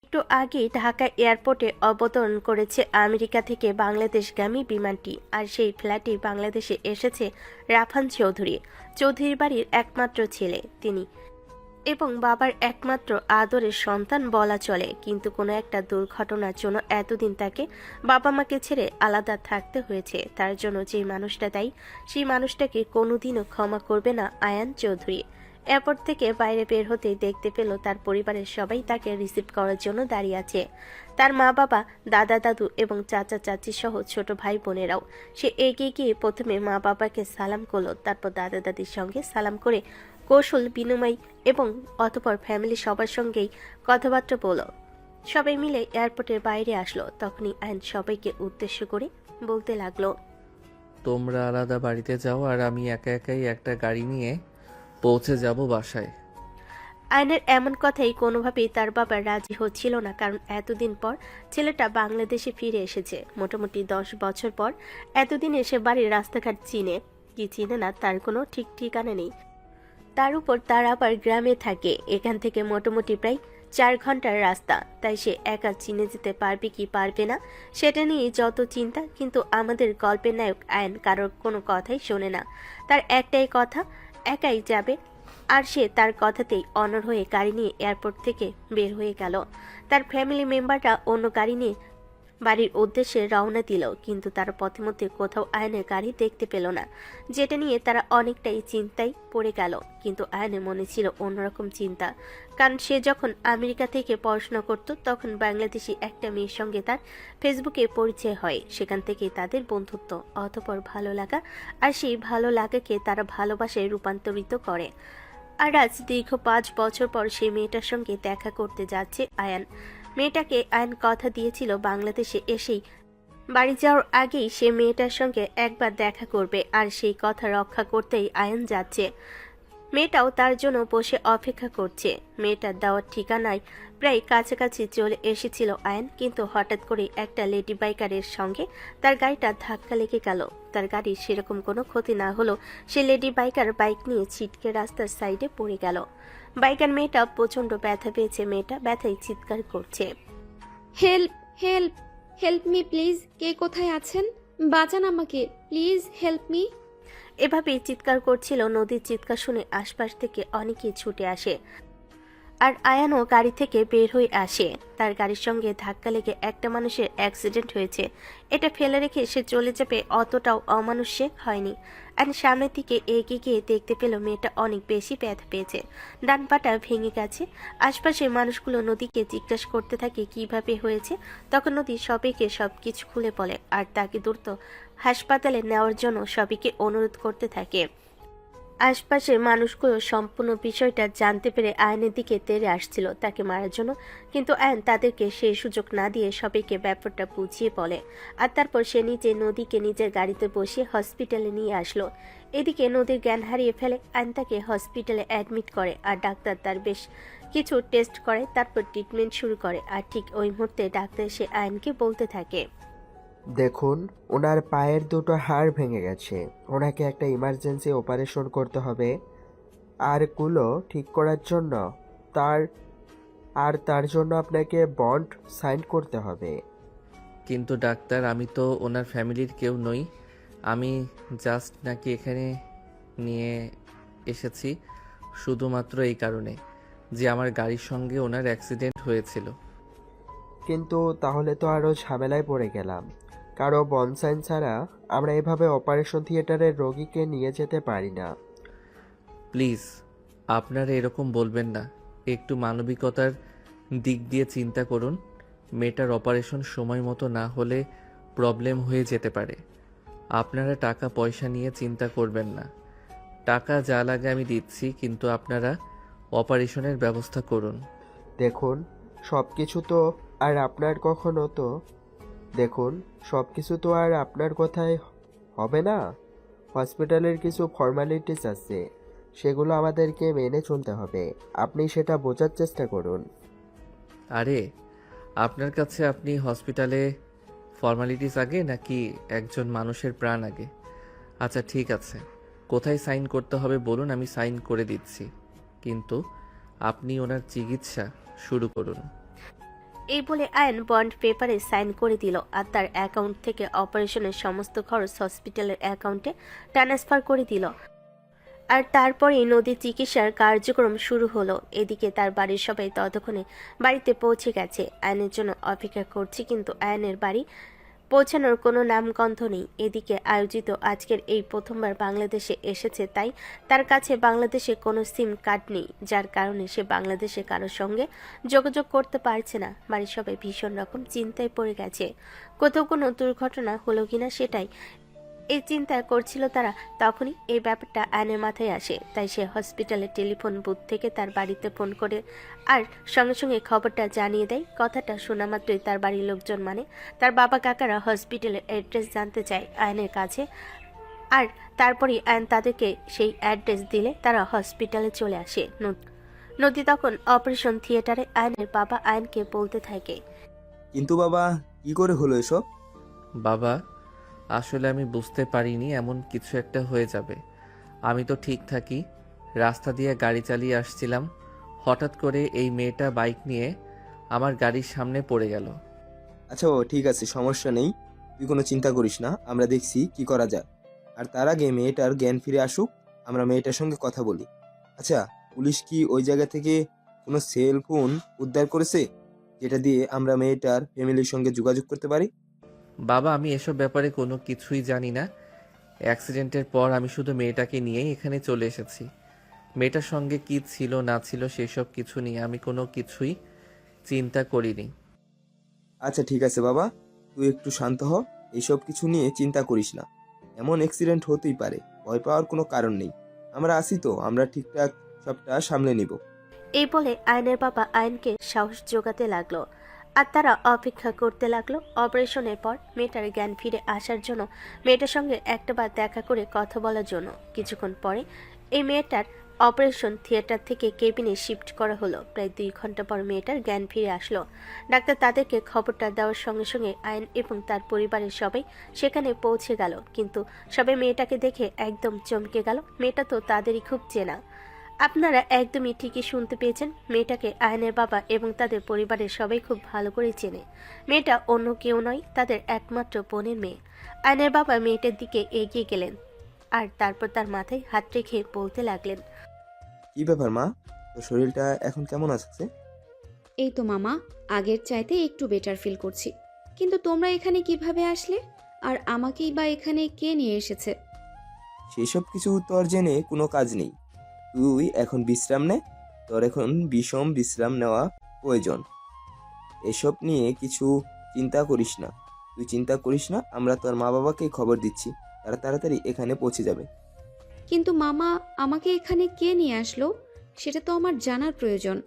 একটু আগেই ঢাকা এয়ারপোর্টে অবতরণ করেছে আমেরিকা থেকে বাংলাদেশগামী বিমানটি। আর সেই ফ্লাইটে বাংলাদেশে এসেছে রাফান চৌধুরী, চৌধুরী বাড়ির একমাত্র ছেলে তিনি, এবং বাবার একমাত্র আদরের সন্তান বলা চলে। কিন্তু কোনো একটা দুর্ঘটনার জন্য এতদিন তাকে বাবা মাকে ছেড়ে আলাদা থাকতে হয়েছে। তার জন্য যে মানুষটা দায়ী, সেই মানুষটাকে কোনোদিনও ক্ষমা করবে না আয়ান চৌধুরী। এয়ারপোর্ট থেকে বাইরে বের হতেই দেখতে পেল তার পরিবারের সবাই তাকে রিসিভ করার জন্য দাঁড়িয়ে আছে। তার মা বাবা, দাদা দাদু এবং চাচা চাচি সহ ছোট ভাই বোনেরাও। সে এগিয়ে গিয়ে প্রথমে মা বাবাকে সালাম করলো, তারপর দাদা দাদির সঙ্গে সালাম করে কৌশল বিনিময় এবং অতঃপর ফ্যামিলি সবার সঙ্গেই কথাবার্তা বলল। সবাই মিলে এয়ারপোর্টের বাইরে আসলো। তখনই আইন সবাইকে উদ্দেশ্য করে বলতে লাগলো, তোমরা আলাদা বাড়িতে যাও আর আমি একা একাই একটা গাড়ি নিয়ে পৌঁছে যাব বাসায়। আয়নের এমন কথাই কোনোভাবেই তার বাবা রাজি হচ্ছিল না, কারণ এতদিন পর ছেলেটা বাংলাদেশে ফিরে এসেছে। মোটামুটি 10 বছর পর এতদিন এসে বাড়ির রাস্তাঘাট চিনে কি চিনে না তার কোনো ঠিক ঠিকানা নেই। তার উপর তার আবার গ্রামে থাকে, এখান থেকে মোটামুটি প্রায় 4 ঘন্টার রাস্তা। তাই সে একা চিনে যেতে পারবে কি পারবে না সেটা নিয়ে যত চিন্তা। কিন্তু আমাদের গল্পের নায়ক আয়ন কারোর কোনো কথাই শোনে না। তার একটাই কথা, একাই যাবে। আর সে তার কথাতেই অনড় হয়ে গাড়ি নিয়ে এয়ারপোর্ট থেকে বের হয়ে গেল। তার ফ্যামিলি মেম্বাররা অন্য গাড়ি নিয়ে বাড়ির উদ্দেশ্যে রওনা দিল, কিন্তু তারা পথে মধ্যে কোথাও আয়নের গাড়ি দেখতে পেল না, যেটা নিয়ে তারা অনেকটাই চিন্তায় পড়ে গেল। কিন্তু আয়নের মনে ছিল অন্যরকম চিন্তা, কারণ সে যখন আমেরিকা থেকে পড়াশোনা করত তখন বাংলাদেশি একটা মেয়ের সঙ্গে তার ফেসবুকে পরিচয় হয়। সেখান থেকেই তাদের বন্ধুত্ব, অতঃপর ভালো লাগা, আর সেই ভালো লাগাকে তারা ভালোবাসায় রূপান্তরিত করে। আর আজ দীর্ঘ 5 বছর পর সেই মেয়েটার সঙ্গে দেখা করতে যাচ্ছে আয়ান। মেয়েটাকে আয়ন কথা দিয়েছিল বাংলাদেশে এসেই বাড়ি যাওয়ার আগেই সে মেয়েটার সঙ্গে একবার দেখা করবে, আর সেই কথা রক্ষা করতেই আয়ন যাচ্ছে। মেয়েটাও তার জন্য বসে অপেক্ষা করছে। মেয়েটার দেওয়ার ঠিকানায় প্রায় কাছাকাছি চলে এসেছিল আয়ন, কিন্তু হঠাৎ করে একটা লেডি বাইকারের সঙ্গে তার গাড়িটা ধাক্কা লেগে গেল। তার গাড়ির সেরকম কোনো ক্ষতি না হলো, সে লেডি বাইকার বাইক নিয়ে ছিটকে রাস্তার সাইডে পড়ে গেল। বাইকার মেয়েটা প্রচণ্ড ব্যথা পেয়েছে, মেয়েটা ব্যথায় চিৎকার করছে। Help help help me please, কে কোথায় আছেন? বাঁচান আমাকে প্লিজ, হেল্প মি। এভাবেই চিৎকার করছিল। নদীর চিৎকার শুনে আশপাশ থেকে অনেকেই ছুটে আসে, আর আয়ানও গাড়ি থেকে বের হয়ে আসে। তার গাড়ির সঙ্গে ধাক্কা লেগে একটা মানুষের অ্যাক্সিডেন্ট হয়েছে, এটা ফেলে রেখে সে চলে যাবে অতটাও অমানুষ্যিক হয়নি। আর সামনের দিকে এগিয়ে গিয়ে দেখতে পেল মেয়েটা অনেক বেশি ব্যথা পেয়েছে, ডান পাটা ভেঙে গেছে। আশপাশের মানুষগুলো নদীকে জিজ্ঞাসা করতে থাকে কিভাবে হয়েছে। তখন নদী সবাইকে সবকিছু খুলে বলে, আর তাকে দ্রুত হাসপাতালে নেওয়ার জন্য সবাইকে অনুরোধ করতে থাকে। আশপাশের মানুষগুলো সম্পূর্ণ বিষয়টা জানতে পেরে আয়নের দিকে তেড়ে আসছিল তাকে মারার জন্য, কিন্তু আয়ন তাদেরকে সেই সুযোগ না দিয়ে সবাইকে ব্যাপারটা বুঝিয়ে বলে। আর তারপর সে নিজে নদীকে নিজের গাড়িতে বসিয়ে হসপিটালে নিয়ে আসলো। এদিকে নদীর জ্ঞান হারিয়ে ফেলে আয়ন তাকে হসপিটালে অ্যাডমিট করে, আর ডাক্তার তার বেশ কিছু টেস্ট করে, তারপর ট্রিটমেন্ট শুরু করে। আর ঠিক ওই মুহূর্তে ডাক্তার সে আয়নকে বলতে থাকে, দেখুন, ওনার পায়ের দুটো হাড় ভেঙে গেছে, ওনাকে একটা ইমার্জেন্সি অপারেশন করতে হবে। আর গুলো ঠিক করার জন্য তার তার জন্য আপনাকে বন্ড সাইন করতে হবে। কিন্তু ডাক্তার, আমি তো ওনার ফ্যামিলির কেউ নই। আমি জাস্ট নাকি এখানে নিয়ে এসেছি শুধুমাত্র এই কারণে যে আমার গাড়ির সঙ্গে ওনার অ্যাক্সিডেন্ট হয়েছিল। কিন্তু তাহলে তো আরও ঝামেলায় পড়ে গেলাম। কারো বন্ড সাইন ছাড়া আমরা এভাবে অপারেশন থিয়েটারের রোগীকে নিয়ে যেতে পারি না। প্লিজ, আপনারা এরকম বলবেন না। একটু মানবিকতার দিক দিয়ে চিন্তা করুন। মেয়েটার অপারেশন সময় মতো না হলে প্রবলেম হয়ে যেতে পারে। আপনারা টাকা পয়সা নিয়ে চিন্তা করবেন না। টাকা যা লাগে আমি দিচ্ছি, কিন্তু আপনারা অপারেশনের ব্যবস্থা করুন। দেখুন সব কিছু তো আর আপনার কখনো তো দেখুন সব কিছু তো আর আপনার কথায় হবে না। হসপিটালের কিছু ফর্মালিটিস আছে, সেগুলো আমাদেরকে মেনে চলতে হবে। আপনি সেটা বোঝার চেষ্টা করুন। আরে, আপনার কাছে আপনি হসপিটালে ফর্মালিটিস আগে নাকি একজন মানুষের প্রাণ আগে? আচ্ছা ঠিক আছে, কোথায় সাইন করতে হবে বলুন, আমি সাইন করে দিচ্ছি। কিন্তু আপনি ওনার চিকিৎসা শুরু করুন। এই বলে আয়ন বন্ড পেপারে সাইন করে দিল আর তার অ্যাকাউন্ট থেকে অপারেশনের সমস্ত খরচ হসপিটালের অ্যাকাউন্টে ট্রান্সফার করে দিল। আর তারপরেই নদীর চিকিৎসার কার্যক্রম শুরু হলো। এদিকে তার বাড়ির সবাই ততক্ষণে বাড়িতে পৌঁছে গেছে, আয়নের জন্য অপেক্ষা করছে, কিন্তু আয়নের বাড়ি পৌঁছানোর কোনো নামগন্ধ নেই। এদিকে আয়োজিত আজকের এই প্রথমবার বাংলাদেশে এসেছে, তাই তার কাছে বাংলাদেশে কোনো সিম কার্ড নেই, যার কারণে সে বাংলাদেশে কারোর সঙ্গে যোগাযোগ করতে পারছে না। বাড়ির সবাই ভীষণ রকম চিন্তায় পড়ে গেছে, কোথাও কোনো দুর্ঘটনা হলো কিনা সেটাই এই চিন্তা করছিল তারা। তখনই এই ব্যাপারটা আয়নের মাথায় আসে, তাই সে হসপিটালের টেলিফোন বুথ থেকে তার বাড়িতে ফোন করে আর সঙ্গে সঙ্গে খবরটা জানিয়ে দেয়। কথাটা শোনা মাত্রই তার বাড়ির লোকজন মানে তার বাবা কাকারা হসপিটালের অ্যাড্রেস জানতে চায় আয়নের কাছে, আর তারপরেই আয়ন তাদেরকে সেই অ্যাড্রেস দিলে তারা হসপিটালে চলে আসে। নদী তখন অপারেশন থিয়েটারে আয়নের বাবা আয়নকে বলতে থাকে, কিন্তু বাবা, কি করে হলো এসব? বাবা, আসলে আমি বুঝতে পারিনি এমন কিছু একটা হয়ে যাবে। আমি তো ঠিক থাকি, রাস্তা দিয়ে গাড়ি চালিয়ে আসছিলাম, হঠাৎ করে এই মেয়েটা বাইক নিয়ে আমার গাড়ির সামনে পড়ে গেল। আচ্ছা বাবা, ঠিক আছে, সমস্যা নেই, তুই কোনো চিন্তা করিস না, আমরা দেখছি কি করা যায়। আর তার আগে মেয়েটার জ্ঞান ফিরে আসুক, আমরা মেয়েটার সঙ্গে কথা বলি। আচ্ছা, পুলিশ কি ওই জায়গা থেকে কোনো সেল ফোন উদ্ধার করেছে, যেটা দিয়ে আমরা মেয়েটার ফ্যামিলির সঙ্গে যোগাযোগ করতে পারি? বাবা, আমি এসব ব্যাপারে কোনো কিছুই জানি না। অ্যাক্সিডেন্টের পর আমি শুধু মেয়েটাকে নিয়েই এখানে চলে এসেছি। মেয়েটার সঙ্গে কি ছিল না ছিল সেসব কিছু নিয়ে আমি কোনো কিছুই চিন্তা করিনি। আচ্ছা ঠিক আছে বাবা, তুই একটু শান্ত হ, এইসব কিছু নিয়ে চিন্তা করিস না। এমন অ্যাক্সিডেন্ট হতেই পারে, ভয় পাওয়ার কোনো কারণ নেই। আমরা আছি তো, আমরা ঠিকঠাক সবটা সামলে নিব। এই বলে আয়নের বাবা আয়নকে সাহস জোগাতে লাগলো আর তারা অপেক্ষা করতে লাগলো অপারেশনের পর মেয়েটার জ্ঞান ফিরে আসার জন্য, মেয়েটার সঙ্গে একটাবার দেখা করে কথা বলার জন্য। কিছুক্ষণ পরে এই মেয়েটার অপারেশন থিয়েটার থেকে কেবিনে শিফট করা হলো। প্রায় 2 ঘন্টা পর মেয়েটার জ্ঞান ফিরে আসলো। ডাক্তার তাদেরকে খবরটা দেওয়ার সঙ্গে সঙ্গে আয়ন এবং তার পরিবারের সবাই সেখানে পৌঁছে গেল, কিন্তু সবাই মেয়েটাকে দেখে একদম চমকে গেল। মেয়েটা তো তাদেরই খুব চেনা। আপনারা একদমই ঠিকই শুনতে পেয়েছেন, মেয়েটাকে আয়নের বাবা এবং তাদের পরিবারের সবাই খুব ভালো করে চেনে। মেয়েটা অন্য কেউ নয়, তাদের একমাত্র বোনের মেয়ে। আয়নের বাবা মেয়েটার দিকে এগিয়ে গেলেন আর তারপর তার মাথায় হাত রেখে বলতে লাগলেন, কি ব্যাপার মা, তোর শরীরটা এখন কেমন আছে? এই তো মামা, আগের চাইতে একটু বেটার ফিল করছি। কিন্তু তোমরা এখানে কিভাবে আসলে? আর আমাকেই বা এখানে কে নিয়ে এসেছে? সেসব কিছু তোর জেনে কোনো কাজ নেই। তুই এখন বিশ্রাম নে, তোর এখন বিষম বিশ্রাম নেওয়া প্রয়োজন। এসব নিয়ে কিছু চিন্তা করিস না, তুই চিন্তা করিস না, আমরা তোর মা বাবাকে খবর দিচ্ছি, তারা তাড়াতাড়ি এখানে পৌঁছে যাবে। কিন্তু মামা, আমাকে এখানে কে নিয়ে আসলো সেটা তো আমার জানার প্রয়োজন।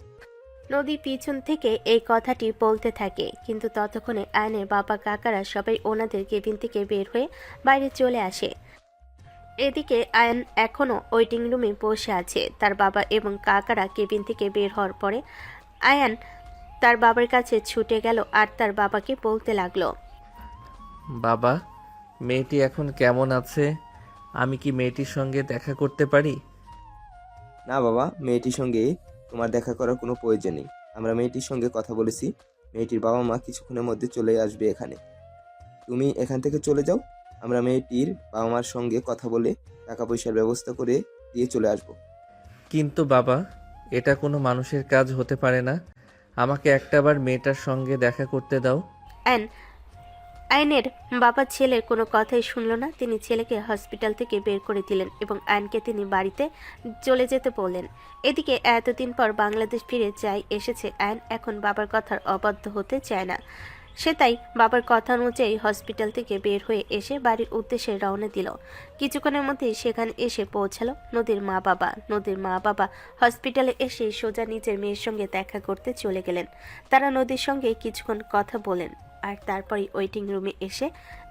নদী পিছন থেকে এই কথাটি বলতে থাকে, কিন্তু ততক্ষণে আয়নের বাবা কাকারা সবাই ওনাদের কেবিন থেকে বের হয়ে বাইরে চলে আসে। এদিকে আয়ন এখনো ওয়েটিং রুমে বসে আছে। তার বাবা এবং কাকারা কেবিন থেকে বের হওয়ার পরে আয়ান তার বাবার কাছে ছুটে গেল আর তার বাবাকে বলতে লাগলো, বাবা, মেয়েটি এখন কেমন আছে? আমি কি মেয়েটির সঙ্গে দেখা করতে পারি? না বাবা, মেয়েটির সঙ্গে তোমার দেখা করার কোনো প্রয়োজন নেই। আমরা মেয়েটির সঙ্গে কথা বলেছি, মেয়েটির বাবা মা কিছুক্ষণের মধ্যে চলে আসবে এখানে। তুমি এখান থেকে চলে যাও, আমরা মেয়েটির বাবা মার সঙ্গে কথা বলে টাকা পয়সার ব্যবস্থা করে দিয়ে চলে আসবো। কিন্তু বাবা, এটা কোনো মানুষের কাজ হতে পারে না। আমাকে একটাবার মেয়েটার সঙ্গে দেখা করতে দাও। আয়নের বাবা ছেলের কোনো কথাই শুনল না। তিনি ছেলেকে হসপিটাল থেকে বের করে দিলেন এবং আয়নকে তিনি বাড়িতে চলে যেতে বললেন। এদিকে এতদিন পর বাংলাদেশ ফিরে এসেছে আয়ন, এখন বাবার কথার অবাধ্য হতে চায় না। সে তাই বাবার কথা অনুযায়ী হসপিটাল থেকে বের হয়ে এসে বাড়ির উদ্দেশ্যে রওনা দিল। কিছুক্ষণের মধ্যেই সেখানে এসে পৌঁছালো নদীর মা বাবা। নদীর মা বাবা হসপিটালে এসে সোজা নিজের মেয়ের সঙ্গে দেখা করতে চলে গেলেন। তারা নদীর সঙ্গে কিছুক্ষণ কথা বলেন আর তারপরে ওয়েটিং রুমে এসে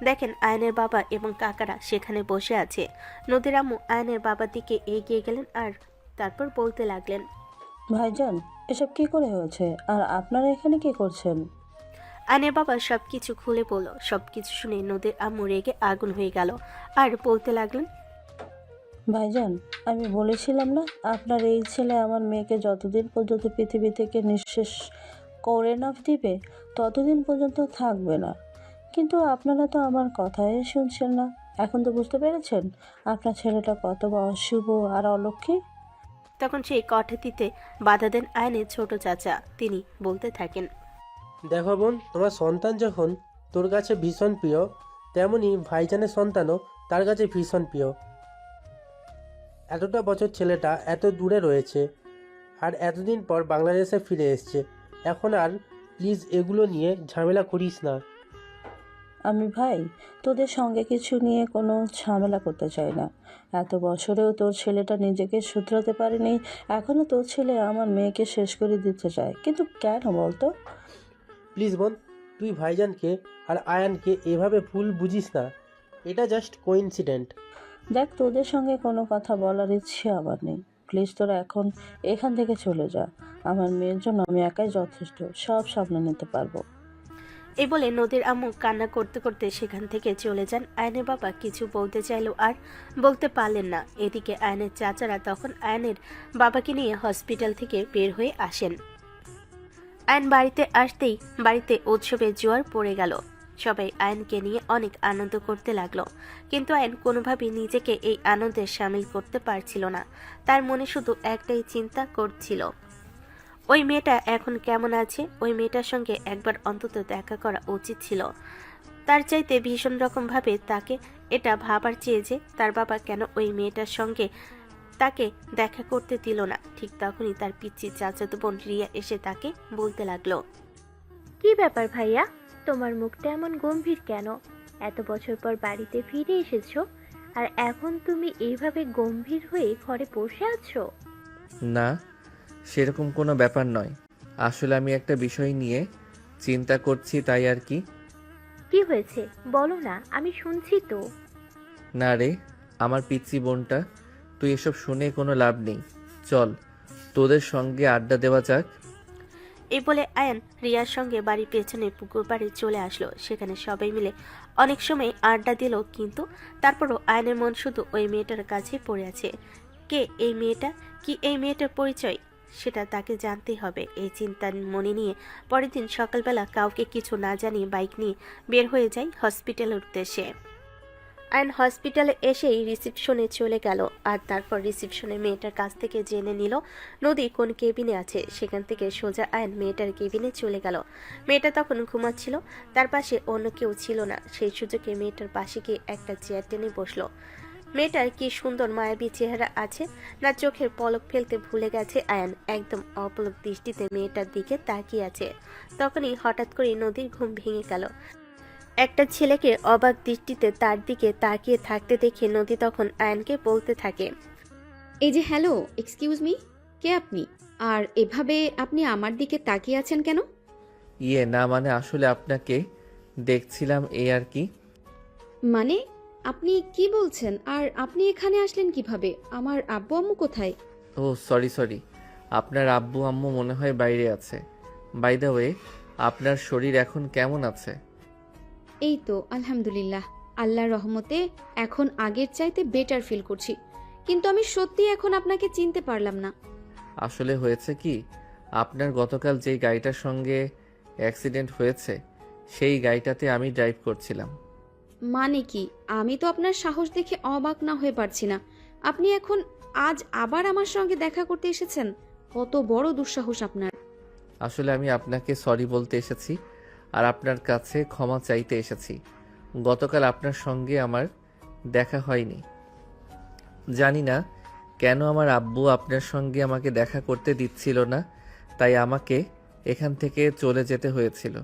দেখেন আয়নের বাবা এবং কাকারা সেখানে বসে আছে। নদীর আম্মু আয়নের বাবার দিকে এগিয়ে গেলেন আর তারপর বলতে লাগলেন, ভাইজান, এসব কি করে হয়েছে? আর আপনারা এখানে কি করছেন? আয়নের বাবা সবকিছু খুলে বলল। সবকিছু শুনে নদীর আম্মু রেগে আগুন হয়ে গেল আর বলতে লাগলেন, ভাইজান, আমি বলেছিলাম না আপনার এই ছেলে আমার মেয়েকে যতদিন পর্যন্ত পৃথিবী থেকে নিঃশেষ করে না দিবে ততদিন পর্যন্ত থাকবে না। কিন্তু আপনারা তো আমার কথাই শুনছেন না। এখন তো বুঝতে পেরেছেন আপনার ছেলেটা কত বা অশুভ আর অলক্ষী। তখন সেই কথাটিতে বাধা দেন আয়নের ছোট চাচা। তিনি বলতে থাকেন, দেখো বোন, তোমার সন্তান যখন তোর কাছে ভীষণ প্রিয়, তেমনি ভাইজানের সন্তানও তার কাছে ভীষণ প্রিয়। এতটা বছর ছেলেটা এত দূরে রয়েছে আর এতদিন পর বাংলাদেশে ফিরে এসছে। এখন আর প্লিজ এগুলো নিয়ে ঝামেলা করিস না। আমি ভাই তোদের সঙ্গে কিছু নিয়ে কোনো ঝামেলা করতে চাই না। এত বছরেও তোর ছেলেটা নিজেকে শুধরাতে পারেনি, এখনও তোর ছেলে আমার মেয়েকে শেষ করে দিতে চায়। কিন্তু কেন বলতো? প্লিজ বোন, তুই ভাইজানকে আর আয়ানকে এভাবে ভুল বুঝিস না। এটা জাস্ট কোইন্সিডেন্ট। দেখ, তোদের সঙ্গে কোনো কথা বলার ইচ্ছে আমার নেই। প্লিজ তোরা এখন এখান থেকে চলে যা। আমার মেয়ের জন্য আমি একাই যথেষ্ট, সব সামলে নিতে পারবো। এই বলে নদীর আম্মু কান্না করতে করতে সেখান থেকে চলে যান। আয়নের বাবা কিছু বলতে চাইলেও আর বলতে পারলেন না। এদিকে আয়নের চাচারা তখন আয়নের বাবাকে নিয়ে হসপিটাল থেকে বের হয়ে আসেন। আয়ন বাড়িতে আসতেই বাড়িতে উৎসবের জোয়ার পড়ে গেল। সবাই আয়নকে নিয়ে অনেক আনন্দ করতে লাগলো, কিন্তু আয়ন কোনোভাবেই নিজেকে এই আনন্দে সামিল করতে পারছিল না। তার মনে শুধু একটাই চিন্তা করছিল, ওই মেয়েটা এখন কেমন আছে। ওই মেয়েটার সঙ্গে একবার অন্তত দেখা করা উচিত ছিল। তার চাইতে ভীষণ রকমভাবে তাকে এটা ভাবার চেয়ে যে তার বাবা কেন ওই মেয়েটার সঙ্গে তাকে দেখা করতে দিল না। ঠিক তখনই তার পিচ্চি চাচাতো বোন রিয়া এসে তাকে বলতে লাগলো, কি ব্যাপার ভাইয়া, তোমার মুখটা এমন গম্ভীর কেন? এত বছর পর বাড়িতে ফিরে এসেছো আর এখন তুমি এইভাবে গম্ভীর হয়ে ঘরে বসে আছো? না, সেরকম কোনো ব্যাপার নয়। আসলে আমি একটা বিষয় নিয়ে চিন্তা করছি, তাই আর কি। কি হয়েছে বলো না, আমি শুনছি তো। না রে আমার পিচ্চি বোনটা, তুই এসব শুনে কোনো লাভ নেই। চল তোদের সঙ্গে আড্ডা দেওয়া যাক। এই বলে আয়ন রিয়ার সঙ্গে বাড়ির পেছনে পুকুর পাড়ে চলে আসলো। সেখানে সবাই মিলে অনেক সময় আড্ডা দিল, কিন্তু তারপরও আয়নের মন শুধু ওই মেয়েটার কাছে পড়ে আছে। কে এই মেয়েটা, কি এই মেয়েটার পরিচয়, সেটা তাকে জানতেই হবে। এই চিন্তা মনে নিয়ে পরের দিন সকালবেলা কাউকে কিছু না জানিয়ে বাইক নিয়ে বের হয়ে যায় হসপিটালের উদ্দেশ্যে। আয়ন হসপিটালে এসেই রিসেপশনে চলে গেল, আর তারপর রিসেপশনে মেয়েটার কাছ থেকে জেনে নিল নদী কোন কেবিনে আছে। সেখান থেকে সোজা আয়ন মেয়েটার কেবিনে চলে গেল। মেয়েটা তখন ঘুমাচ্ছিল, তার পাশে অন্য কেউ ছিল না। সেই সুযোগে মেয়েটার পাশে গিয়ে একটা চেয়ার টেনে বসলো। মেয়েটার কি সুন্দর মায়াবী চেহারা আছে না, চোখের পলক ফেলতে ভুলে গেছে আয়ান। একদম অপলক দৃষ্টিতে মেয়েটার দিকে তাকিয়ে আছে। তখনই হঠাৎ করে নদীর ঘুম ভেঙে গেল। একটা ছেলেকে অবাক দৃষ্টিতে তার দিকে তাকিয়ে থাকতে দেখে নদী তখন আয়ানকে বলতে থাকে, এই যে হ্যালো, এক্সকিউজ মি, কে আপনি? আর এভাবে আপনি আমার দিকে তাকিয়ে আছেন কেন? না মানে আসলে আপনাকে দেখছিলাম, এই আর কি। মানে আপনি কি বলছেন? আর আপনি এখানে আসলেন কিভাবে? আমার আব্বু আম্মু কোথায়? ও সরি, আপনার আব্বু আম্মু মনে হয় বাইরে আছে। বাই দ্য ওয়ে, আপনার শরীর এখন কেমন আছে? এই তো আলহামদুলিল্লাহ, আল্লাহর রহমতে এখন আগের চাইতে বেটার ফিল করছি। কিন্তু আমি সত্যি এখন আপনাকে চিনতে পারলাম না। আসলে হয়েছে কি, আপনার গতকাল যেই গাড়িটার সঙ্গে অ্যাক্সিডেন্ট হয়েছে সেই গাড়িটাতে আমি ড্রাইভ করছিলাম। মানে কি? আমি তো আপনার সাহস দেখে অবাক না হয়ে পারছি না। আপনি এখন আজ আবার আমার সঙ্গে দেখা করতে এসেছেন? কত বড় দুঃসাহস আপনার! আসলে আমি আপনাকে সরি বলতে এসেছি আর আপনার কাছে ক্ষমা চাইতে এসেছি। গতকাল আপনার সঙ্গে আমার দেখা হয়নি। জানি না কেন আমার আব্বু আপনার সঙ্গে আমাকে দেখা করতে দিচ্ছিল না, তাই আমাকে এখান থেকে চলে যেতে হয়েছিল।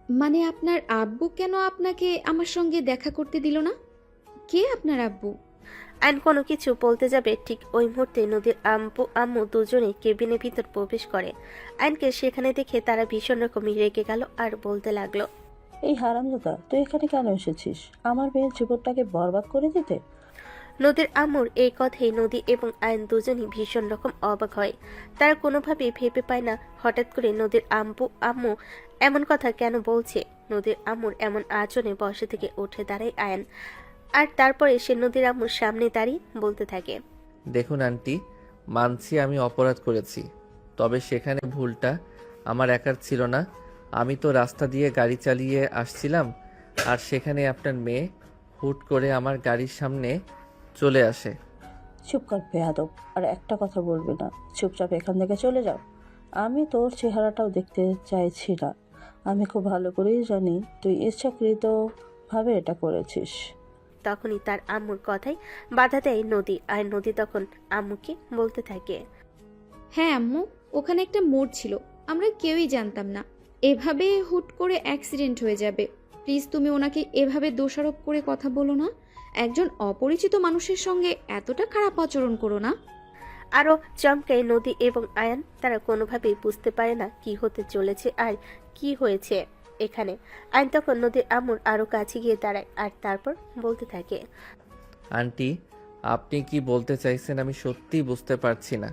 মানে আপনার আব্বু কেন আপনাকে আমার সঙ্গে দেখা করতে দিল না? কে আপনার আব্বু? আয়ন কোনো কিছু বলতে যাবে, ঠিক ওই মুহূর্তে নদীর আম্মু আম্মু দুজনেই কেবিনের ভিতর প্রবেশ করে। আয়নকে সেখানে দেখে তারা ভীষণ রকমই রেগে গেল আর বলতে লাগলো, এই হারামজাদা, তুই এখানে কেন এসেছিস? আমার মেয়ের জীবনটাকে বরবাদ করে দিতে? নদীর আম্মুর এই কথাই নদী এবং আয়ন দুজনই ভীষণ রকম অবাক হয়। তারা কোনোভাবেই ভেবে পায় না হঠাৎ করে নদীর আম্মু এমন কথা কেন বলছে। নদীর আম্মুর এমন আচরণে বসে থেকে উঠে দাঁড়ায় আয়ন। আর তারপরে সে নদীর আম্মুর সামনে দাঁড়িয়ে বলতে থাকে, দেখুন আন্টি, মানছি আমি অপরাধ করেছি, তবে সেখানে ভুলটা আমার একার ছিল না। আমি তো রাস্তা দিয়ে গাড়ি চালিয়ে আসছিলাম, আর সেখানে আপনার মেয়ে হুট করে আমার গাড়ির সামনে চলে আসে। চুপ কর বেয়াদব, আর একটা কথা বলবি না। চুপচাপ এখান থেকে চলে যাও। আমি তোর চেহারাটাও দেখতে চাইছি না। আমি খুব ভালো করেই জানি তুই ইচ্ছাকৃতভাবে এটা করেছিস। তখনই তার আম্মুর কথায় বাধা দেয় নদী, আর নদী তখন আম্মুকে বলতে থাকে, হ্যাঁ আম্মু, ওখানে একটা মোড় ছিল, আমরা কেউই জানতাম না এভাবে হুট করে অ্যাক্সিডেন্ট হয়ে যাবে। প্লিজ তুমি ওনাকে এভাবে দোষারোপ করে কথা বলো না। একজন অপরিচিত মানুষের সঙ্গে এতটা খারাপ আচরণ করো না। আরও চমকায় নদী এবং আয়ান। তারা কোনোভাবেই বুঝতে পারে না কি হতে চলেছে আর কি হয়েছে এখানে। আয়ান তখন নদীর আম্মুর আরও কাছে গিয়ে দাঁড়ায়, আর তারপর বলতে থাকে, আন্টি, আপনি কি বলতে চাইছেন আমি সত্যিই বুঝতে পারছি না।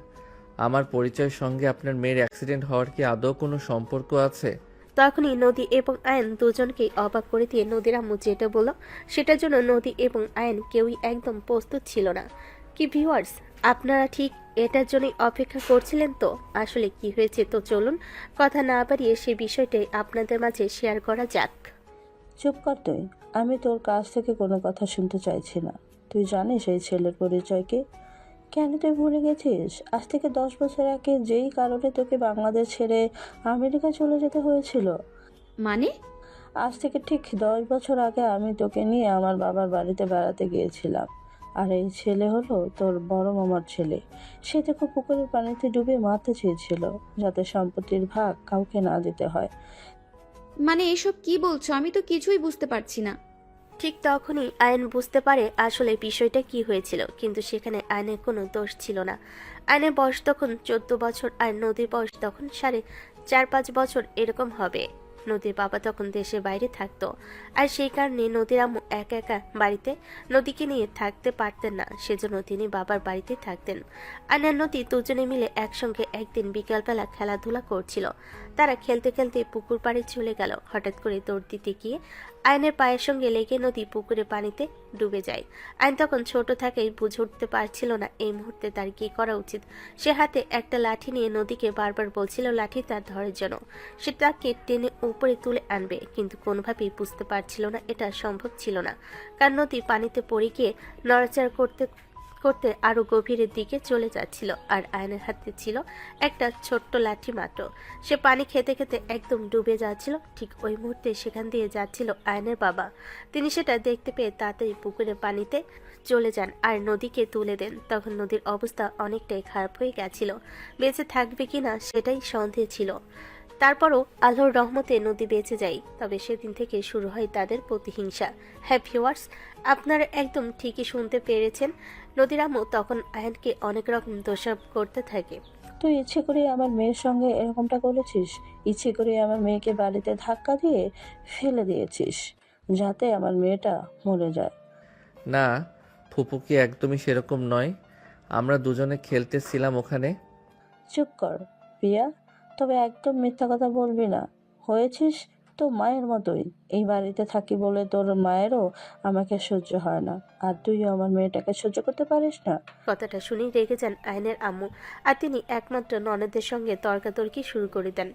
আমার পরিচয়ের সঙ্গে আপনার মেয়ের অ্যাক্সিডেন্ট হওয়ার কি আদৌ কোনো সম্পর্ক আছে? তখনই নদী এবং আয়ন দুজনকেই অবাক করে দিয়ে নদীর আম্মু যেটা বলল সেটার জন্য নদী এবং আয়ন কেউই একদম প্রস্তুত ছিল না। কি ভিউয়ার্স, আপনারা ঠিক এটার জন্যই অপেক্ষা করছিলেন তো? আসলে কি হয়েছে তো চলুন কথা না বাড়িয়ে সে বিষয়টাই আপনাদের মাঝে শেয়ার করা যাক। চুপ কর তুই। আমি তোর কাছ থেকে কোনো কথা শুনতে চাইছি না। তুই জানিস এই ছেলের পরিচয় কি? কেন তুই ভুলে গেছিস? আজ থেকে 10 বছর আগে যেই কারণে তোকে বাংলাদেশ ছেড়ে আমেরিকা চলে যেতে হয়েছিল। মানে? আজ থেকে ঠিক 10 বছর আগে আমি তোকে নিয়ে আমার বাবার বাড়িতে বেড়াতে গিয়েছিলাম। আর এই ছেলে হলো তোর বড় মামার ছেলে। সে তোকে পুকুরের পানিতে ডুবে মারতে চেয়েছিল, যাতে সম্পত্তির ভাগ কাউকে না দিতে হয়। মানে এসব কি বলছো? আমি তো কিছুই বুঝতে পারছি না। ঠিক তখনই আয়ন বুঝতে পারে আসলে বিষয়টা কি হয়েছিল, কিন্তু সেখানে আয়নের কোনো দোষ ছিল না। আয়নের বয়স তখন 14 বছর, আর নদীর বয়স তখন 4.5-5 বছর এরকম হবে। নদীর বাবা তখন দেশের বাইরে থাকতো, আর সেই কারণে নদীর আম্মু একা একা বাড়িতে নদীকে নিয়ে থাকতে পারতেন না, সেজন্য তিনি বাবার বাড়িতে থাকতেন। আয়ন নদী দুজনে মিলে একসঙ্গে একদিন বিকালবেলা খেলাধুলা করছিল। তারা খেলতে খেলতে পুকুর পাড়ে চলে গেল। হঠাৎ করে দৌড় দিতে গিয়ে আয়নের পায়ের সঙ্গে লেগে নদী পুকুরে পানিতে ডুবে যায়। আয়ন তখন ছোট থাকায় বুঝে উঠতে পারছিল না এই মুহূর্তে তার কি করা উচিত। সে হাতে একটা লাঠি নিয়ে নদীকে বারবার বলছিল লাঠি তার ধরার জন্য। সে তাকে টেনে উপরে তুলে আনবে, কিন্তু কোনোভাবেই বুঝতে পারছিল না এটা সম্ভব ছিল না, কারণ নদী পানিতে পড়ে গিয়ে নড়াচড়া করতে করতে আরো গভীরের দিকে চলে যাচ্ছিল, আর আয়নের হাতে ছিল একটা ছোট্ট লাঠি মাত্র। সে পানি খেতে খেতে একদম ডুবে যাচ্ছিল। ঠিক ওই মুহূর্তে সেখান দিয়ে যাচ্ছিল আয়নের বাবা। তিনি সেটা দেখতে পেয়ে তাড়াতাড়ি পুকুরের পানিতে চলে যান আর নদীকে তুলে দেন। তখন নদীর অবস্থা অনেকটাই খারাপ হয়ে গেছিল, বেঁচে থাকবে কিনা সেটাই সন্দেহ ছিল। তারপরও আল্লাহর রহমতে নদী বেঁচে যায়। তবে সেদিন থেকে শুরু হয় তাদের প্রতিহিংসা। হ্যাঁ ভিউয়ার্স, আপনারা একদম ঠিকই শুনতে পেরেছেন। নদীর আম্মু তখন আয়নকে অনেক রকম দোষারোপ করতে থাকে। তুই ইচ্ছে করে আমার মেয়ের সঙ্গে এরকমটা করেছিস। ইচ্ছে করে আমার মেয়েকে বাড়িতে ধাক্কা দিয়ে ফেলে দিয়েছিস, যাতে আমার মেয়েটা মরে যায়। না, ফুপু কি একদমই সেরকম নয়। আমরা দুজনে খেলতেছিলাম ওখানে। চুপ কর প্রিয়া, তবে একদম মিথ্যা কথা বলবি না। হয়েছিস তো মায়ের মতোই। এই বাড়িতে থাকি বলে তোর মায়েরও আমাকে সহ্য হয় না, আর তুইও আমার মেয়েটাকে সহ্য করতে পারিস না। কথাটা শুনেই রেগে যান আয়নের আম্মু, আর তিনি একমাত্র ননদের সঙ্গে তর্কাতর্কি শুরু করে দেন।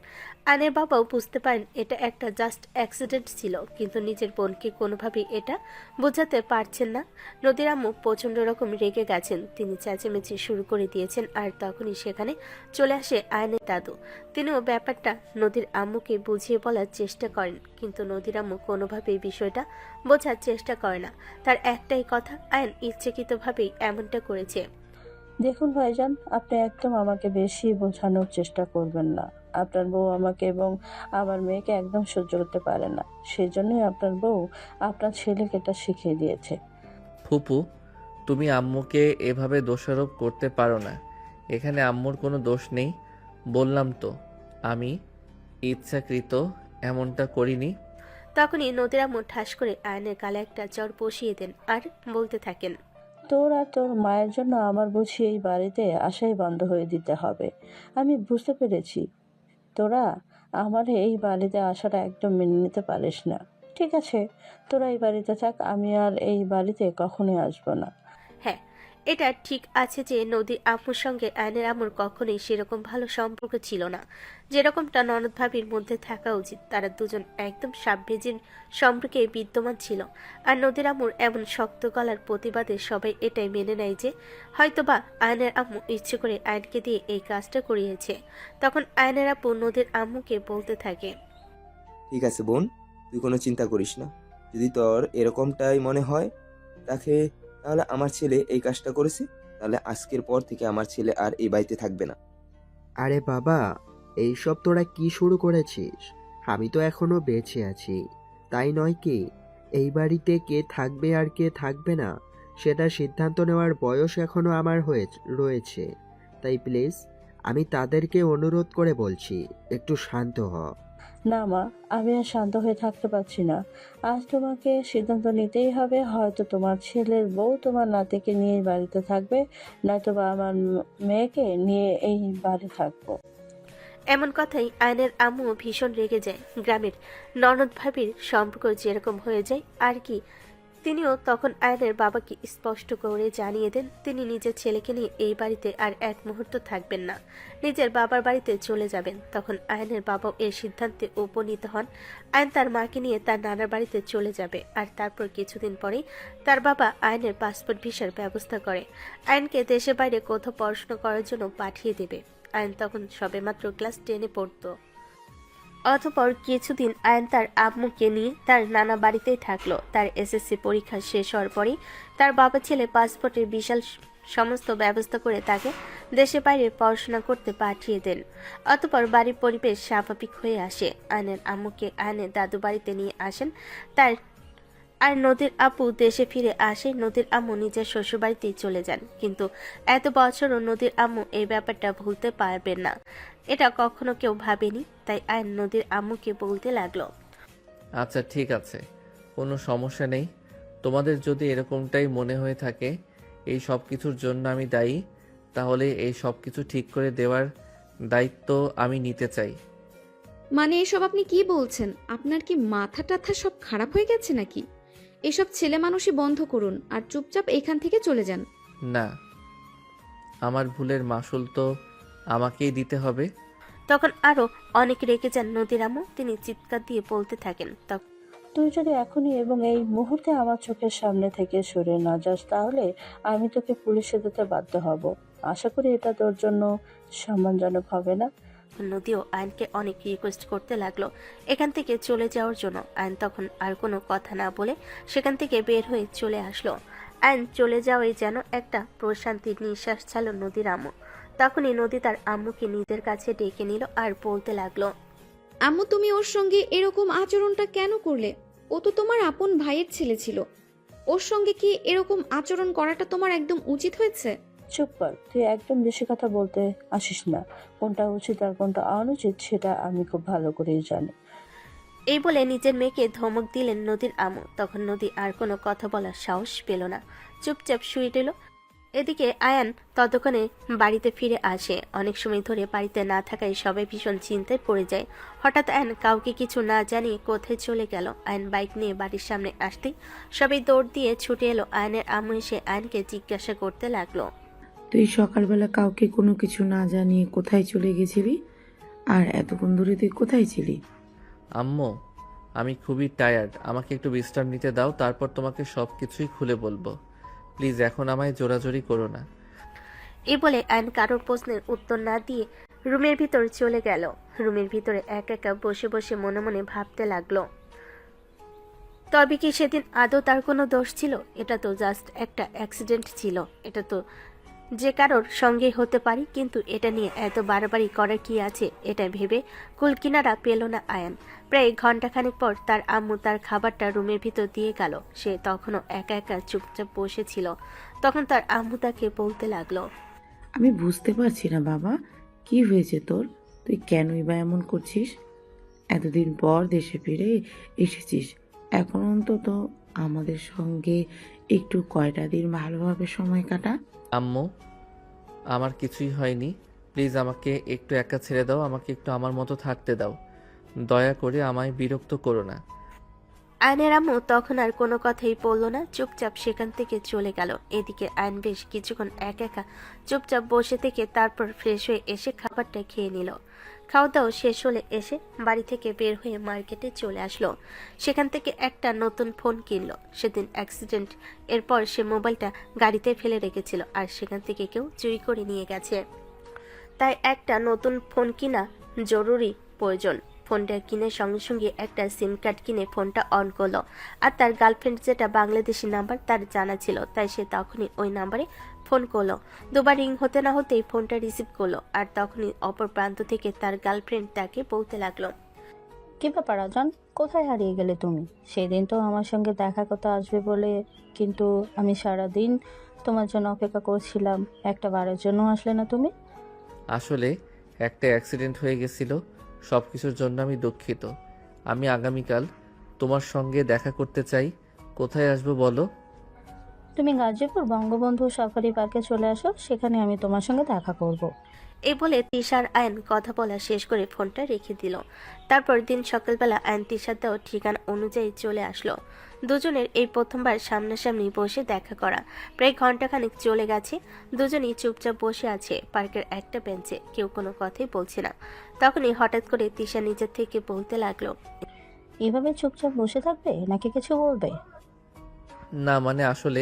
আয়নের বাবাও বুঝতে পারেন এটা একটা জাস্ট অ্যাক্সিডেন্ট ছিল, কিন্তু নিজের বোনকে কোনোভাবেই এটা বোঝাতে পারছেন না। নদীর আম্মু প্রচণ্ড রকম রেগে গেছেন, তিনি চেঁচামেচি শুরু করে দিয়েছেন। আর তখনই সেখানে চলে আসে আয়নের দাদু। তিনিও ব্যাপারটা নদীর আম্মুকে বুঝিয়ে বলার চেষ্টা করেন, কিন্তু নদীর আম্মু কোনোভাবেই বিষয়টা বোঝার চেষ্টা করে না। তার একটাই কথা, আয়ন ইচ্ছাকৃতভাবেই এমনটা করেছে। দেখুন ভাইজান, আপনি একদম আমাকে বেশি বোঝানোর চেষ্টা করবেন না। আপনার বউ আমাকে এবং আমার মেয়েকে একদম সহ্য করতে পারে না, সেই জন্যই আপনার বউ আপনার ছেলেকে এটা শিখিয়ে দিয়েছে। ফুপু, তুমি আম্মুকে এভাবে দোষারোপ করতে পারো না। এখানে আম্মুর কোনো দোষ নেই। বললাম তো আমি ইচ্ছাকৃত এমনটা করিনি। তখনই নদীর আম্মু ঠাস করে আয়নের গালে একটা চড় বসিয়ে দেন আর বলতে থাকেন, তোর আর তোর মায়ের জন্য আমার বুঝি এই বাড়িতে আসাই বন্ধ হয়ে দিতে হবে। আমি বুঝতে পেরেছি তোরা আমার এই বাড়িতে আসাটা একদম মেনে নিতে পারিস না। ঠিক আছে, তোরা এই বাড়িতে থাক, আমি আর এই বাড়িতে কখনোই আসবো না। হ্যাঁ, এটা ঠিক আছে যে নদীর আম্মুর সঙ্গে আয়নের আম্মুর কখনোই সেরকম ভালো সম্পর্ক ছিল না, যেরকমটা ননদ ভাবির মধ্যে থাকা উচিত। তারা দুজন একদম সাবভেজির সম্পর্কে বিদ্যমান ছিল। আর নদীর আম্মুর এমন শক্ত গলার প্রতিবাদে সবাই এটাই মেনে নেয় যে হয়তোবা আয়নের আম্মু ইচ্ছে করে আয়নকে দিয়ে এই কাজটা করিয়েছে। তখন আয়নের আব্বু নদীর আম্মুকে বলতে থাকে, ঠিক আছে বোন, তুই কোনো চিন্তা করিস না। যদি তোর এরকমটাই মনে হয় তাহলে আমার ছেলে এই কাজটা করেছে, তাহলে আজকের পর থেকে আমার ছেলে আর এই বাড়িতে থাকবে না। আরে বাবা, এইসব তোরা কি শুরু করেছিস? আমি তো এখনো বেঁচে আছি, তাই নয় কি? এই বাড়িতে কে থাকবে আর কে থাকবে না সেটা সিদ্ধান্ত নেওয়ার বয়স এখনো আমার রয়েছে। তাই প্লিজ, আমি তাদেরকে অনুরোধ করে বলছি, একটু শান্ত হ। না মা, আমি আর শান্ত হয়ে থাকতে পারছি না। আজ তোমাকে সিদ্ধান্ত নিতেই হবে। হয়তো তোমার ছেলের বউ তোমার নাতিকে নিয়ে এই বাড়িতে থাকবে, নয়তো বা আমার মেয়েকে নিয়ে এই বাড়ি থাকবো। এমন কথাই আয়নের আম্মু ভীষণ রেগে যায়। গ্রামের ননদ ভাবির সম্পর্ক যেরকম হয়ে যায় আর কি, তিনিও তখন আয়নের বাবাকে স্পষ্ট করে জানিয়ে দেন তিনি নিজের ছেলেকে নিয়ে এই বাড়িতে আর এক মুহূর্ত থাকবেন না, নিজের বাবার বাড়িতে চলে যাবেন। তখন আয়নের বাবাও এই সিদ্ধান্তে উপনীত হন। আয়ন তার মাকে নিয়ে তার নানার বাড়িতে চলে যাবে। আর তারপর কিছুদিন পরেই তার বাবা আয়নের পাসপোর্ট ভিসার ব্যবস্থা করে আয়নকে দেশের বাইরে কোথাও পড়াশোনা করার জন্য পাঠিয়ে দেবে। আয়ন তখন সবেমাত্র ক্লাস 10-এ পড়তো। অতঃপর কিছুদিন আয়ন তার আম্মুকে নিয়ে তার নানা বাড়িতেই থাকলো। তার এসএসসি পরীক্ষা শেষ হওয়ার পরই তার বাবা ছেলে পাসপোর্টের বিশাল সমস্ত ব্যবস্থা করে তাকে দেশে বাইরে পড়াশোনা করতে পাঠিয়ে দেন। অতঃপর বাড়ির পরিবেশ স্বাভাবিক হয়ে আসে। আয়নের আম্মুকে আয়নের দাদু বাড়িতে নিয়ে আসেন তার আর নদীর আপু দেশে ফিরে আসে। নদীর আম্মু নিজের শ্বশুরবাড়িতেই চলে যান, কিন্তু এত বছরও নদীর আম্মু এই ব্যাপারটা ভুলতে পারবেন না, এটা কখনো কেউ ভাবেনি। তাই আয়ন নদীর আম্মুকে বলতে লাগলো, আচ্ছা ঠিক আছে, কোনো সমস্যা নেই। তোমাদের যদি এরকমটাই মনে হয়ে থাকে এই সব কিছুর জন্য আমি দায়ী, তাহলে এই সব কিছু ঠিক করে দেওয়ার দায়িত্ব আমি নিতে চাই। মানে এসব আপনি কি বলছেন? আপনার কি মাথা টাথা সব খারাপ হয়ে গেছে নাকি? এসব ছেলে মানুষই বন্ধ করুন আর চুপচাপ এখান থেকে চলে যান। না, আমার ভুলের মাসুল তো আমাকেই দিতে হবে। তখন আরো অনেক রেগে যান নদীর আম্মু। তিনি চিৎকার দিয়ে বলতে থাকেন, তুই যদি এখনই এবং এই মুহূর্তে আমার চোখের সামনে থেকে সরে না যাস, তাহলে আমি তোকে পুলিশে দিতে বাধ্য হব। আশা করি এটা তোর জন্য সম্মানজনক হবে না। নদীও আয়নকে অনেক রিকোয়েস্ট করতে লাগলো এখান থেকে চলে যাওয়ার জন্য। আয়ন তখন আর কোনো কথা না বলে সেখান থেকে বের হয়ে চলে আসলো। আয়ন চলে যাওয়াই যেন একটা প্রশান্তির নিঃশ্বাস ছাড়ল নদীর আম্মু। তখনই নদী তার আম্মুকে নিজের কাছে ডেকে নিল আর বলতে লাগলো, আম্মু, তুমি ওর সঙ্গে এরকম আচরণটা কেন করলে? ও তো তোমার আপন ভাইয়ের ছেলে ছিল। ওর সঙ্গে কি এরকম আচরণ করাটা তোমার একদম উচিত হয়েছে? চুপ কর, তুই একদম বেশি কথা বলতে আসিস না। কোনটা উচিত আর কোনটা অনুচিত সেটা আমি খুব ভালো করেই জানি। এই বলে নিজের মেয়েকে ধমক দিলেন নদীর আম্মু। তখন নদী আর কোনো কথা বলার সাহস পেল না, চুপচাপ শুয়ে রইল। এদিকে আয়ান ততক্ষণে বাড়িতে ফিরে আসে। অনেক সময় ধরে বাড়িতে না থাকায় সবাই ভীষণ চিন্তায় পড়ে যায়। হঠাৎ আয়ান কাউকে কিছু না জানিয়ে কোথায় চলে গেল। আয়ান বাইক নিয়ে বাড়ির সামনে আসতেই সবাই দৌড় দিয়ে ছুটে এলো। আয়নের আম্মু এসে আয়নকে জিজ্ঞাসা করতে লাগলো, তুই সকালবেলা কাউকে কোনো কিছু না জানিয়ে কোথায় চলে গেছিলি? আর এতক্ষণ ধরে তুই কোথায় ছিলি? আম্মু, আমি খুবই টায়ার্ড, আমাকে একটু বিশ্রাম নিতে দাও, তারপর তোমাকে সব কিছুই খুলে বলবো। প্লিজ এখন আমায় জোরাজোরি করো না। এই বলে আয়ন কারোর প্রশ্নের উত্তর না দিয়ে রুমের ভিতর চলে গেল। রুমের ভিতরে একা একা বসে বসে মনে মনে ভাবতে লাগলো, তবে কি সেদিন আদৌ তার কোনো দোষ ছিল? এটা তো জাস্ট একটা অ্যাক্সিডেন্ট ছিল, এটা তো যে কারোর সঙ্গে হতে পারে, কিন্তু এটা নিয়ে এত বাড়াবাড়ি করার কি আছে? এটা ভেবে কুলকিনারা পেল না আয়ান। প্রায় ঘন্টাখানেক পর তার আম্মু তার খাবারটা রুমের ভিতর দিয়ে গেল। সে তখনও একা একা চুপচাপ বসেছিল। তখন তার আম্মু তাকে বলতে লাগলো, আমি বুঝতে পারছি না বাবা, কি হয়েছে তোর? তুই কেনই বা এমন করছিস? এতদিন পর দেশে ফিরে এসেছিস, এখন অন্তত আমাদের সঙ্গে একটু কয়টা দিন ভালোভাবে সময় কাটা। আম্মু, আমার কিছুই হয়নি, প্লিজ আমাকে একটু একা ছেড়ে দাও, আমাকে একটু আমার মতো থাকতে দাও, দয়া করে আমায় বিরক্ত করো না। আয়নের আম্মু তখন আর কোনো কথাই বলল না, চুপচাপ সেখান থেকে চলে গেল। এদিকে আয়ন বেশ কিছুক্ষণ একা চুপচাপ বসে থেকে তারপর ফ্রেশ হয়ে এসে খাবারটা খেয়ে নিল। খাওয়া দাওয়া শেষ হলে এসে বাড়ি থেকে বের হয়ে মার্কেটে চলে আসলো। সেখান থেকে একটা নতুন ফোন কিনলো। সেদিন অ্যাক্সিডেন্ট এরপর সে মোবাইলটা গাড়িতে ফেলে রেখেছিল আর সেখান থেকে কেউ চুরি করে নিয়ে গেছে, তাই একটা নতুন ফোন কিনা জরুরি প্রয়োজন। ফোনটা কিনে সঙ্গে সঙ্গে একটা সিম কার্ড কিনে ফোনটা অন করলো। আর তার গার্লফ্রেন্ড যেটা বাংলাদেশি নাম্বার তার জানা ছিল, তাই সে তখনই ওই নাম্বারে ফোন করলো। দুবার রিং হতে না হতেই ফোনটা রিসিভ করলো। আর তখনই অপর প্রান্ত থেকে তার গার্লফ্রেন্ড তাকে বলতে লাগলো, কি ব্যাপার আজান, কোথায় হারিয়ে গেলে তুমি? সেদিন তো আমার সঙ্গে দেখা করতে আসবে বলে, কিন্তু আমি সারাদিন তোমার জন্য অপেক্ষা করছিলাম, একটা বারের জন্য আসলে না তুমি। আসলে একটা অ্যাক্সিডেন্ট হয়ে গেছিল, সব কিছুর জন্য আমি দুঃখিত। আমি আগামীকাল তোমার সঙ্গে দেখা করতে চাই। কোথায় আসবো বলো? তুমি গাজীপুর বঙ্গবন্ধু সাফারি পার্কে চলে আসো, সেখানে আমি তোমার সঙ্গে দেখা করব। এই বলে তিশার আয়ন কথা বলা শেষ করে ফোনটা রেখে দিল। তারপর দিন সকালবেলা আয়ন তিশার দেওয়া ঠিকানা অনুযায়ী চলে আসলো। দুজনের এই প্রথমবার সামনাসামনি বসে দেখা করা। প্রায় ঘন্টাখানেক চলে গেছে। দুজনেই চুপচাপ বসে আছে পার্কের একটা বেঞ্চে, কেউ কোনো কথাই বলছে না। তখনই হঠাৎ করে তিশা নিজের থেকে বলতে লাগলো, এভাবে চুপচাপ বসে থাকবে নাকি কিছু বলবে? না মানে আসলে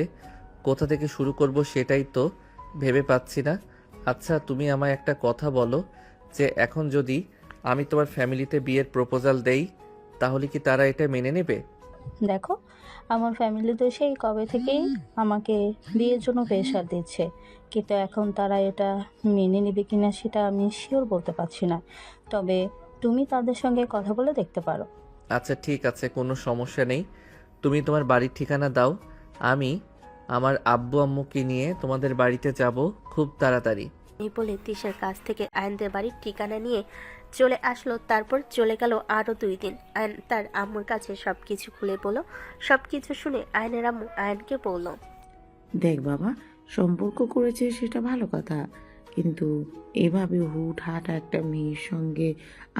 কোথা থেকে শুরু করব সেটাই তো ভেবে পাচ্ছি না। আচ্ছা তুমি আমায় একটা কথা বলো, যে এখন যদি আমি তোমার ফ্যামিলিতে বিয়ের প্রপোজাল দেই তাহলে কি তারা এটা মেনে নেবে? দেখো, আমার ফ্যামিলি তো সেই কবে থেকেই আমাকে বিয়ের জন্য প্রেশার দিচ্ছে, কিন্তু এখন তারা এটা মেনে নেবে কিনা সেটা আমি শিওর বলতে পারছি না। তবে তুমি তাদের সঙ্গে কথা বলে দেখতে পারো। আচ্ছা ঠিক আছে, কোনো সমস্যা নেই। তুমি তোমার বাড়ির ঠিকানা দাও, আমি আমার আব্বু আম্মুকে নিয়ে তোমাদের বাড়িতে যাব খুব তাড়াতাড়ি। এই বলে তিশার কাছ থেকে আয়নদের বাড়ির ঠিকানা নিয়ে চলে আসলো। তারপর চলে গেল আরো 2 দিন। আয়ন তার আম্মুর কাছে সবকিছু খুলে বলল। সবকিছু শুনে আয়নের আম্মু আয়নকে বলল, দেখ বাবা, সম্পর্ক করেছে সেটা ভালো কথা, কিন্তু এভাবে হুটহাট একটা মেয়ের সঙ্গে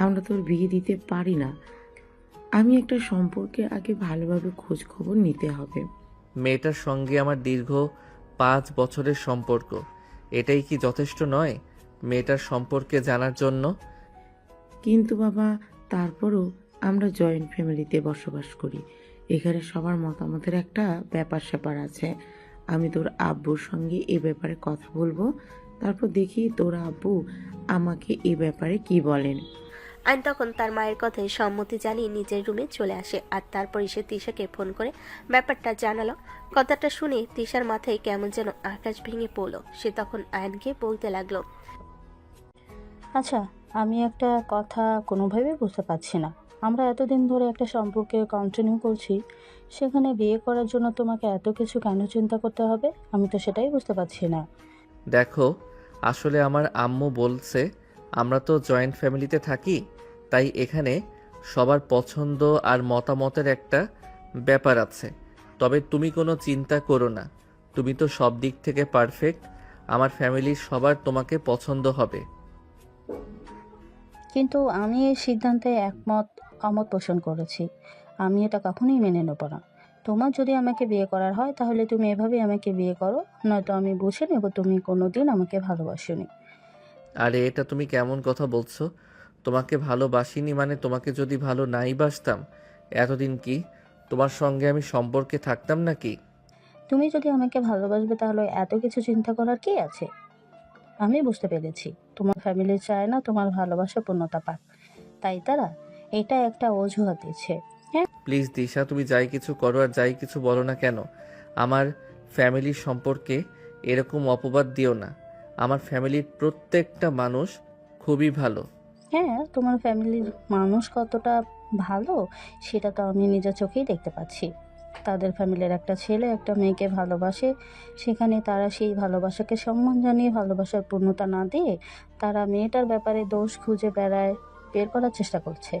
আমরা তোর বিয়ে দিতে পারি না। আমি একটা সম্পর্কে আগে ভালোভাবে খোঁজ খবর নিতে হবে। মেয়েটার সঙ্গে আমার দীর্ঘ 5 বছরের সম্পর্ক, এটাই কি যথেষ্ট নয় মেয়েটার সম্পর্কে জানার জন্য? কিন্তু বাবা, তারপরও আমরা জয়েন্ট ফ্যামিলিতে বসবাস করি, এখানে সবার মতামতের একটা ব্যাপার স্যাপার আছে। আমি তোর আব্বুর সঙ্গে এ ব্যাপারে কথা বলবো, তারপর দেখি তোর আব্বু আমাকে এ ব্যাপারে কি বলেন। আয়ন তখন তার মায়ের কথায় সম্মতি জানিয়ে নিজের রুমে চলে আসে। আর তারপর সে তিশাকে ফোন করে ব্যাপারটা জানালো। কথাটা শুনে তিশার মাথায় কেমন যেন আকাশ ভেঙে পড়লো। সে তখন আয়নকে বলতে লাগলো, আচ্ছা, আমি একটা কথা কোনোভাবেই বুঝতে পারছি না। আমরা এতদিন ধরে একটা সম্পর্কে কন্টিনিউ করছি, সেখানে বিয়ে করার জন্য তোমাকে এত কিছু কেন চিন্তা করতে হবে? আমি তো সেটাই বুঝতে পারছি না। দেখো, আসলে আমার আম্মু বলছে আমরা তো জয়েন্ট ফ্যামিলিতে থাকি, তাই এখানে সবার পছন্দ আর মতামতের একটা ব্যাপার আছে। তবে তুমি কোনো চিন্তা করো না, তুমি তো সব দিক থেকে পারফেক্ট। আমার ফ্যামিলির সবার তোমাকে পছন্দ হবে। কিন্তু আমি এই সিদ্ধান্তে অমত পোষণ করেছি। আমি এটা কখনোই মেনে নেব না। তোমার যদি আমাকে বিয়ে করার হয় তাহলে তুমি এভাবেই আমাকে বিয়ে করো, নয়তো আমি বুঝে নেব তুমি কোনোদিন আমাকে ভালোবাসোনি। আরে এটা তুমি কেমন কথা বলছো? তোমাকে ভালোবাসিনি মানে তোমাকে যদি ভালো নাই বাসতাম এতদিন কি তোমার সঙ্গে আমি সম্পর্কে থাকতাম নাকি? তুমি যদি আমাকে ভালোবাসবে তাহলে এত কিছু চিন্তা করার কি আছে? আমি বুঝতে পেরেছি তোমার ফ্যামিলি চায় না তোমার ভালোবাসা পূর্ণতা পাক, তাই তারা এটা একটা অজুহাত দিচ্ছে। প্লিজ দিশা, তুমি যাই কিছু করো আর যাই কিছু বলো না কেন, আমার ফ্যামিলির সম্পর্কে এরকম অপবাদ দিও না। আমার ফ্যামিলির প্রত্যেকটা মানুষ খুবই ভালো। হ্যাঁ, তোমার ফ্যামিলির মানুষ কতটা ভালো সেটা তো আমি নিজের চোখেই দেখতে পাচ্ছি। তাদের ফ্যামিলির একটা ছেলে একটা মেয়েকে ভালোবাসে, সেখানে তারা সেই ভালোবাসাকে সম্মান জানিয়ে ভালোবাসার পূর্ণতা না দিয়ে তারা মেয়েটার ব্যাপারে দোষ খুঁজে বের করার চেষ্টা করছে।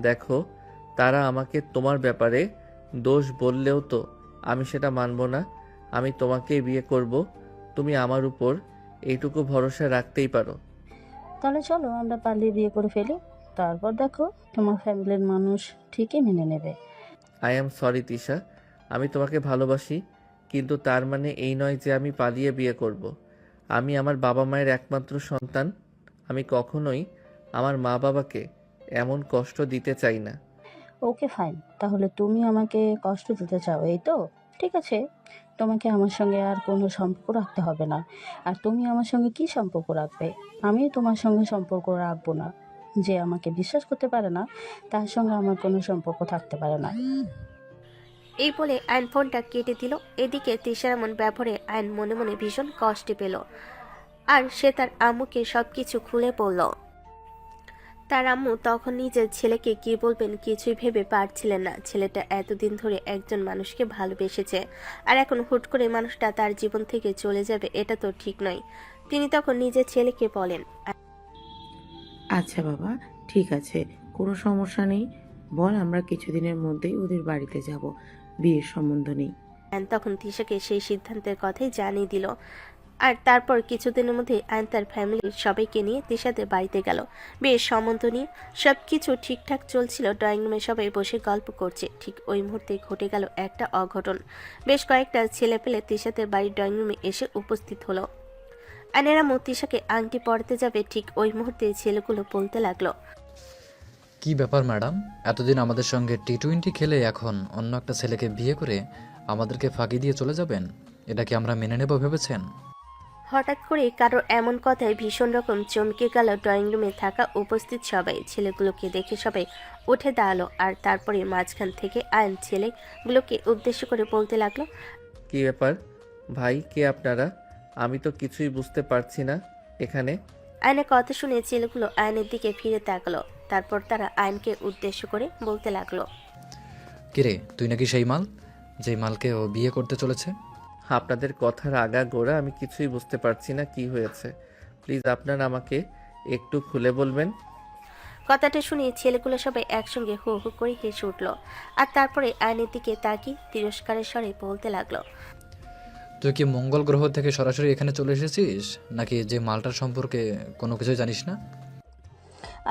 দেখো, তারা আমাকে তোমার ব্যাপারে দোষ বললেও তো আমি সেটা মানব না। আমি তোমাকেই বিয়ে করব, তুমি আমার উপর এইটুকু ভরসা রাখতেই পারো। তাহলে চলো আমরা পালিয়ে বিয়ে করে ফেলি, তারপর দেখো তোমার ফ্যামিলির মানুষ ঠিকই মেনে নেবে। আই অ্যাম সরি তিশা, আমি তোমাকে ভালোবাসি, কিন্তু তার মানে এই নয় যে আমি পালিয়ে বিয়ে করব। আমি আমার বাবা মায়ের একমাত্র সন্তান। আমি কখনোই আমার মা বাবাকে এমন কষ্ট দিতে চাই না। ওকে ফাইন, তাহলে তুমি আমাকে কষ্ট দিতে চাও, এই তো? ঠিক আছে, তোমাকে আমার সঙ্গে আর কোনো সম্পর্ক রাখতে হবে না। আর তুমি আমার সঙ্গে কি সম্পর্ক রাখবে? আমিও তোমার সঙ্গে সম্পর্ক রাখবো না। যে আমাকে বিশ্বাস করতে পারে না, তার সঙ্গে আমার কোনো সম্পর্ক থাকতে পারে না। এই বলে আয়ন ফোনটা কেটে দিল। এদিকে তিশার এমন ব্যবহারে আয়ন মনে মনে ভীষণ কষ্ট পেল, আর সে তার আম্মুকে সবকিছু খুলে বলল। তার আম্মু তখন নিজের ছেলেকে কি বলবেন কিছুই ভেবে পারছিলেন না। ছেলেটা এতদিন ধরে একজন মানুষকে ভালোবেসেছে, আর এখন হুট করে মানুষটা তার জীবন থেকে চলে যাবে, এটা তো ঠিক নয়। তিনি তখন নিজের ছেলেকে বলেন, আচ্ছা বাবা, ঠিক আছে, কোনো সমস্যা নেই। বল, আমরা কিছুদিনের মধ্যেই ওদের বাড়িতে যাব, বিয়ের সম্বন্ধ নেই। আয়ন তখন তিশাকে সেই সিদ্ধান্তের কথাই জানিয়ে দিল। আর তারপর কিছুদিনের মধ্যে আয়ন তার ফ্যামিলির সবাইকে নিয়ে তিশাদের বাড়িতে গেল। বিয়ের সম্বন্ধ নিয়ে সবকিছু ঠিকঠাক চলছিল। ড্রয়িং রুমে সবাই বসে গল্প করছে, ঠিক ওই মুহূর্তে ঘটে গেল একটা অঘটন। বেশ কয়েকটা ছেলে পেলে তিশাদের বাড়ির ড্রয়িং রুমে এসে উপস্থিত হলো। আয়নের আম্মু তিশাকে আংটি পরাতে যাবে, ঠিক ওই মুহূর্তে ছেলেগুলো বলতে লাগলো, কি ব্যাপার ম্যাডাম, এতদিন আমাদের সঙ্গে টি-20 খেলে এখন অন্য একটা ছেলেকে বিয়ে করে আমাদেরকে ফাঁকি দিয়ে চলে যাবেন? এটা কি আমরা মেনে নেব ভেবেছেন? হঠাৎ করে কারোর এমন কথায় ভীষণ রকম চমকে গেল ড্রয়িং রুমে থাকা উপস্থিত সবাই। ছেলেগুলোকে দেখে সবাই উঠে দাঁড়ালো, আর তারপরে মাঝখান থেকে আয়ন ছেলেগুলোকে উদ্দেশ্য করে বলতে লাগলো, কি ব্যাপার ভাই, কে আপনারা? আমি তো কিছুই বুঝতে পারছি না এখানে। আয়নের কথা শুনে ছেলেগুলো আয়নের দিকে ফিরে তাকালো। তারপর তারা আয়নকে উদ্দেশ্য করে বলতে লাগলো, কিরে, তুই নাকি সেই মাল, যেই মালকে ও বিয়ে করতে চলেছে? আপনাদের কথার আগা গোড়া আমি কিছুই বুঝতে পারছি না, কি হয়েছে? প্লিজ আপনারা আমাকে একটু খুলে বলবেন। কথাটা শুনে ছেলেগুলো সবাই একসঙ্গে হু হু করে হেসে উঠল, আর তারপরে আয়নের দিকে তাকিয়ে তিরস্কারের স্বরে বলতে লাগলো, তুই কি মঙ্গল গ্রহ থেকে সরাসরি এখানে চলে এসেছিস, নাকি যে মালটার সম্পর্কে কোনো কিছু জানিস না?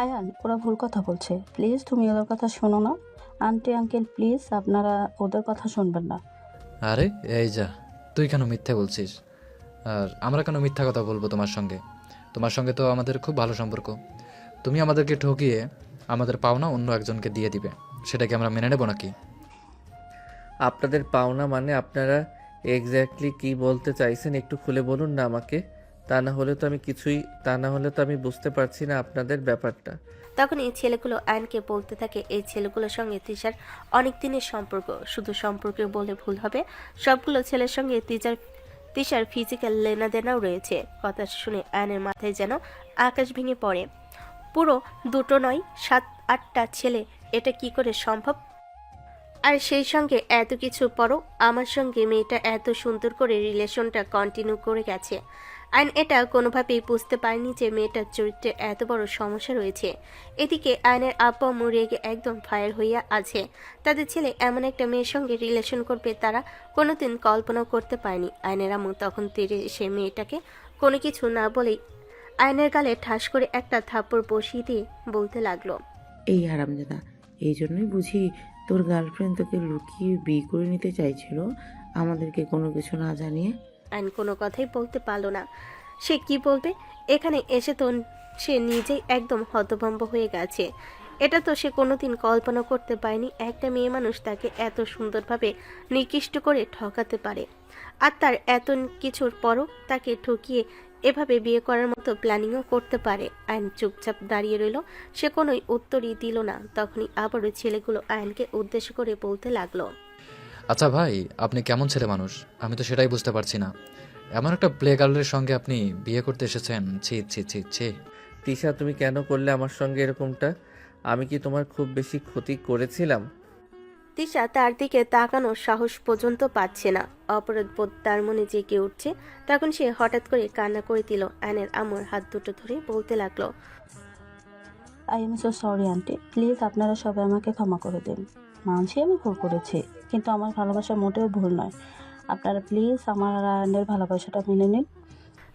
আয়ান, ওরা ভুল কথা বলছে, প্লিজ তুমি ওদের কথা শোনো না। আন্টি আঙ্কেল প্লিজ, আপনারা ওদের কথা শুনবেন না। আরে এই যা, তুই কেন মিথ্যা বলছিস? আর আমরা কেন মিথ্যা কথা বলবো তোমার সঙ্গে? তোমার সঙ্গে তো আমাদের খুব ভালো সম্পর্ক। তুমি আমাদেরকে ঠকিয়ে আমাদের পাওনা অন্য একজনকে দিয়ে দিবে, সেটাকে আমরা মেনে নেব নাকি? আপনাদের পাওনা মানে আপনারা এক্স্যাক্টলি কি বলতে চাইছেন একটু খুলে বলুন না আমাকে। তা না হলে তো আমি বুঝতে পারছি না আপনাদের ব্যাপারটা। তখন এই ছেলেগুলো আয়নকে বলতে থাকে, এই ছেলেগুলোর সঙ্গে তিশার অনেক দিনের সম্পর্ক। শুধু সম্পর্কে বলে ভুল হবে, সবগুলো ছেলের সঙ্গে তিশার ফিজিক্যাল লেনাদেনাও রয়েছে। কথা শুনে আয়নের মাথায় যেন আকাশ ভেঙে পড়ে। পুরো দুটো নয়, 7-8টা ছেলে, এটা কি করে সম্ভব? আর সেই সঙ্গে এত কিছু পরও আমার সঙ্গে মেয়েটা এত সুন্দর করে রিলেশনটা কন্টিনিউ করে গেছে। আইন এটা কোনোভাবেই বুঝতে পারেনি যে মেয়েটার চরিত্রে এত বড় সমস্যা রয়েছে। এদিকে আয়নের আব্বা আম্মু রেগে একদম ফায়ার হইয়া আছে। তাদের ছেলে এমন একটা মেয়ের সঙ্গে রিলেশন করবে তারা কোনোদিন কল্পনাও করতে পারেনি। আয়নের আম্মু তখন তীরে এসে মেয়েটাকে কোনো কিছু না বলেই আয়নের গালে ঠাস করে একটা থাপ্পড় বসিয়ে দিয়ে বলতে লাগলো, এই হারামজাদা, এই জন্যই বুঝি তোর গার্লফ্রেন্ড তোকে লুকিয়ে বিয়ে করে নিতে চাইছিল, আমাদেরকে কোনো কিছু না জানিয়ে। আইন কোনো কথাই বলতে পারলো না। সে কি বলবে? এখানে এসে তো সে নিজেই একদম হতভম্ব হয়ে গেছে। এটা তো সে কোনোদিন কল্পনা করতে পারেনি একটা মেয়ে মানুষ তাকে এত সুন্দরভাবে নিকৃষ্ট করে ঠকাতে পারে, আর তার এত কিছুর পরও তাকে ঠকিয়ে এভাবে বিয়ে করার মতো প্ল্যানিংও করতে পারে। আইন চুপচাপ দাঁড়িয়ে রইল, সে কোনোই উত্তরই দিল না। তখনই আবারও ছেলেগুলো আইনকে উদ্দেশ্য করে বলতে লাগলো, আচ্ছা ভাই, আপনি কেমন ছেলে মানুষ আমি তো সেটাই বুঝতে পারছি না। এমন একটা প্লে গার্লের সঙ্গে আপনি বিয়ে করতে এসেছেন, ছি ছি ছি ছি। তিশা, তুমি কেন করলে আমার সঙ্গে এরকমটা? আমি কি তোমার খুব বেশি ক্ষতি করেছিলাম? তিশা তার দিকে তাকানোর সাহস পর্যন্ত পাচ্ছে না। অপরাধবোধ তার মনে জেগে উঠছে। তখন সে হঠাৎ করে কান্না করে দিল। আয়নের আম্মুর হাত দুটো ধরে বলতে লাগলো, I am so sorry aunty, please আপনারা সবাই আমাকে ক্ষমা করে দিন। মানছি আমি ভুল করেছি, কিন্তু আমার ভালোবাসা মোটেও ভুল নয়। আপনারা প্লিজ আমার আর আয়নের ভালোবাসাটা মেনে নিন।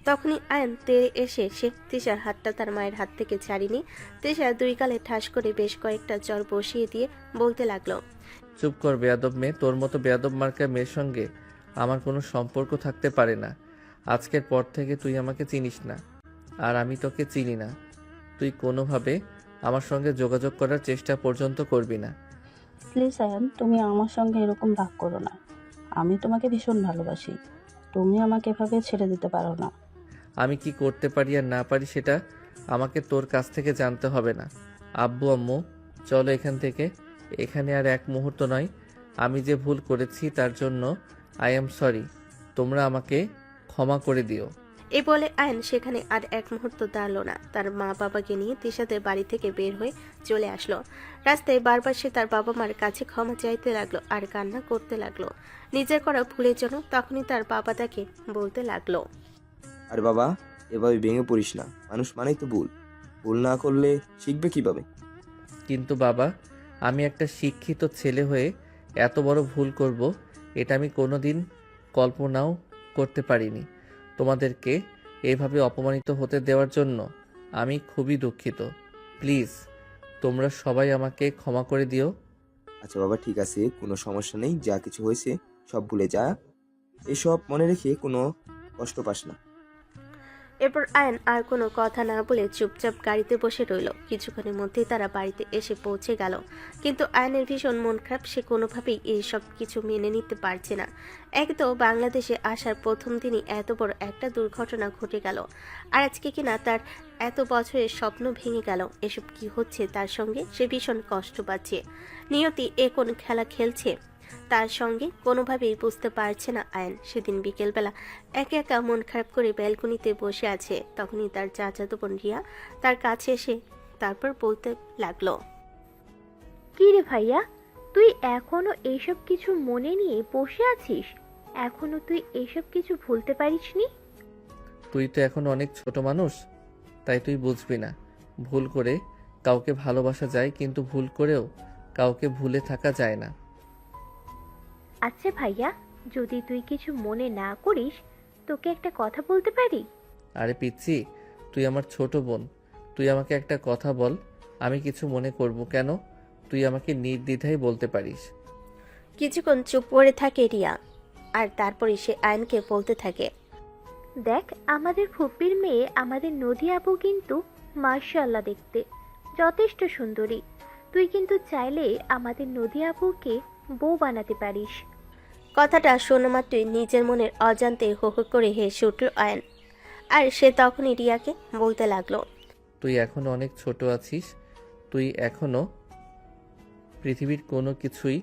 তখনই আয়ন তেড়ে এসে সে তিশার হাতটা তার মায়ের হাত থেকে ছাড়িনি। তিশা দুই গালে ঠাস করে বেশ কয়েকটা চর বসিয়ে দিয়ে বলতে লাগলো, চুপ কর বেয়াদব মেয়ে, তোর মতো বেয়াদব মার্কা মেয়ের সঙ্গে আমার কোনো সম্পর্ক থাকতে পারে না। আজকের পর থেকে তুই আমাকে চিনিস না, আর আমি তোকে চিনি না। তুই কোনোভাবে আমার সঙ্গে যোগাযোগ করার চেষ্টা পর্যন্ত করবি না। প্লিজ আয়ান, তুমি আমার সঙ্গে এরকম ভাগ করো না। আমি তোমাকে ভীষণ ভালোবাসি। তুমি আমাকে এভাবে ছেড়ে দিতে পারো না। আমি কি করতে পারি আর না পারি সেটা আমাকে তোর কাছ থেকে জানতে হবে না। আব্বু আম্মু, চলো এখান থেকে। এখানে আর এক মুহূর্ত নয়। আমি যে ভুল করেছি তার জন্য আই এম সরি। তোমরা আমাকে ক্ষমা করে দিও। এই বলে আয়ন সেখানে আর এক মুহূর্ত দাঁড়ালো না। তার মা বাবাকে নিয়ে তিশাদের বাড়ি থেকে বের হয়ে চলে আসলো। রাস্তায় বারবার সে তার বাবা মার কাছে ক্ষমা চাইতে লাগলো আর কান্না করতে লাগলো নিজের করা ভুলের জন্য। তখনই তার বাবা তাকে বলতে লাগলো, আর বাবা, এভাবে ভেঙে পড়িস না। মানুষ মানেই তো ভুল। ভুল না করলে শিখবে কিভাবে? কিন্তু বাবা, আমি একটা শিক্ষিত ছেলে হয়ে এত বড় ভুল করব এটা আমি কোনোদিন কল্পনাও করতে পারিনি। তোমাদেরকে এভাবে অপমানিত হতে দেওয়ার জন্য আমি খুবই দুঃখিত। প্লিজ তোমরা সবাই আমাকে ক্ষমা করে দিও। আচ্ছা বাবা, ঠিক আছে, কোনো সমস্যা নেই। যা কিছু হয়েছে সব ভুলে যা। এসব মনে রেখে কোনো কষ্ট পাস না। এরপর আয়ন আর কোনো কথা না বলে চুপচাপ গাড়িতে বসে রইল। কিছুক্ষণের মধ্যেই তারা বাড়িতে এসে পৌঁছে গেল। কিন্তু আয়নের ভীষণ মন খারাপ। সে কোনোভাবেই এইসব কিছু মেনে নিতে পারছে না। এক তো বাংলাদেশে আসার প্রথম দিনই এত বড় একটা দুর্ঘটনা ঘটে গেল, আর আজকে কিনা তার এত বছরের স্বপ্ন ভেঙে গেল। এসব কি হচ্ছে তার সঙ্গে? সে ভীষণ কষ্ট পাচ্ছে। নিয়তি এ কোন খেলা খেলছে তার সঙ্গে? কোনোভাবেই বুঝতে পারছে না আয়ন। সেদিন বিকেলবেলা একা একা মন খারাপ করে ব্যালকনিতে বসে আছে। তখনই তার চাচাতো বোন রিয়া তার কাছে এসে তারপর বলতে লাগলো, কি রে ভাইয়া, তুই এখনো এইসব কিছু মনে নিয়ে বসে আছিস? এখনো তুই এইসব কিছু ভুলতে পারিসনি? তুই তো এখন অনেক ছোট মানুষ, তাই তুই বুঝবি না। ভুল করে কাউকে ভালোবাসা যায়, কিন্তু ভুল করেও কাউকে ভুলে থাকা যায় না। আচ্ছা ভাইয়া, যদি তুই কিছু মনে না করিস, তোকে একটা কথা বলতে পারি? আরে পিচ্ছি, তুই আমার ছোট বোন। তুই আমাকে একটা কথা বল, আমি কিছু মনে করব কেন? তুই আমাকে নির্দ্বিধায় বলতে পারিস। কিছুক্ষণ চুপ করে থাকে রিয়া, আর তারপরে সে আয়নকে বলতে থাকে, দেখ, আমাদের ফুপির মেয়ে আমাদের নদী আপু কিন্তু মাশাআল্লাহ দেখতে যথেষ্ট সুন্দরী। তুই কিন্তু চাইলে আমাদের নদী আপুকে বউ বানাতে পারিস। কথাটা শোনা মাত্রই নিজের মনের অজান্তে হো হো করে হেসে উঠল আয়ন। আর সে তখনই রিয়াকে বলতে লাগলো, তুই এখনো অনেক ছোট আছিস। তুই এখনো পৃথিবীর কোনো কিছুই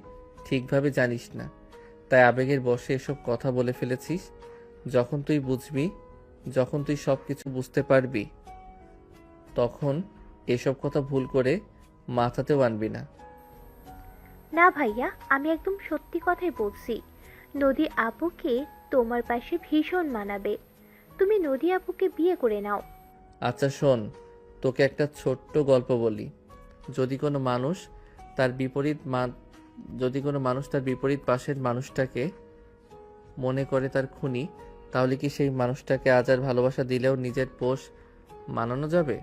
ঠিকভাবে জানিস না, তাই আবেগের বশে এসব কথা বলে ফেলেছিস। যখন তুই বুঝবি, যখন তুই সব কিছু বুঝতে পারবি, তখন এসব কথা ভুল করে মাথাতেও আনবি না। না ভাইয়া, আমি একদম সত্যি কথাই বলছি। নদী আপুকে তোমার পাশে ভীষণ মানাবে। তুমি নদী আপুকে বিয়ে করে নাও। আচ্ছা শোন, তোকে একটা ছোট্ট গল্প বলি। যদি কোনো মানুষ তার বিপরীত পাশের মানুষটাকে মনে করে তার খুনি, তাহলে কি সেই মানুষটাকে আজ আর ভালোবাসা দিলেও নিজের পোষ মানানো যাবে?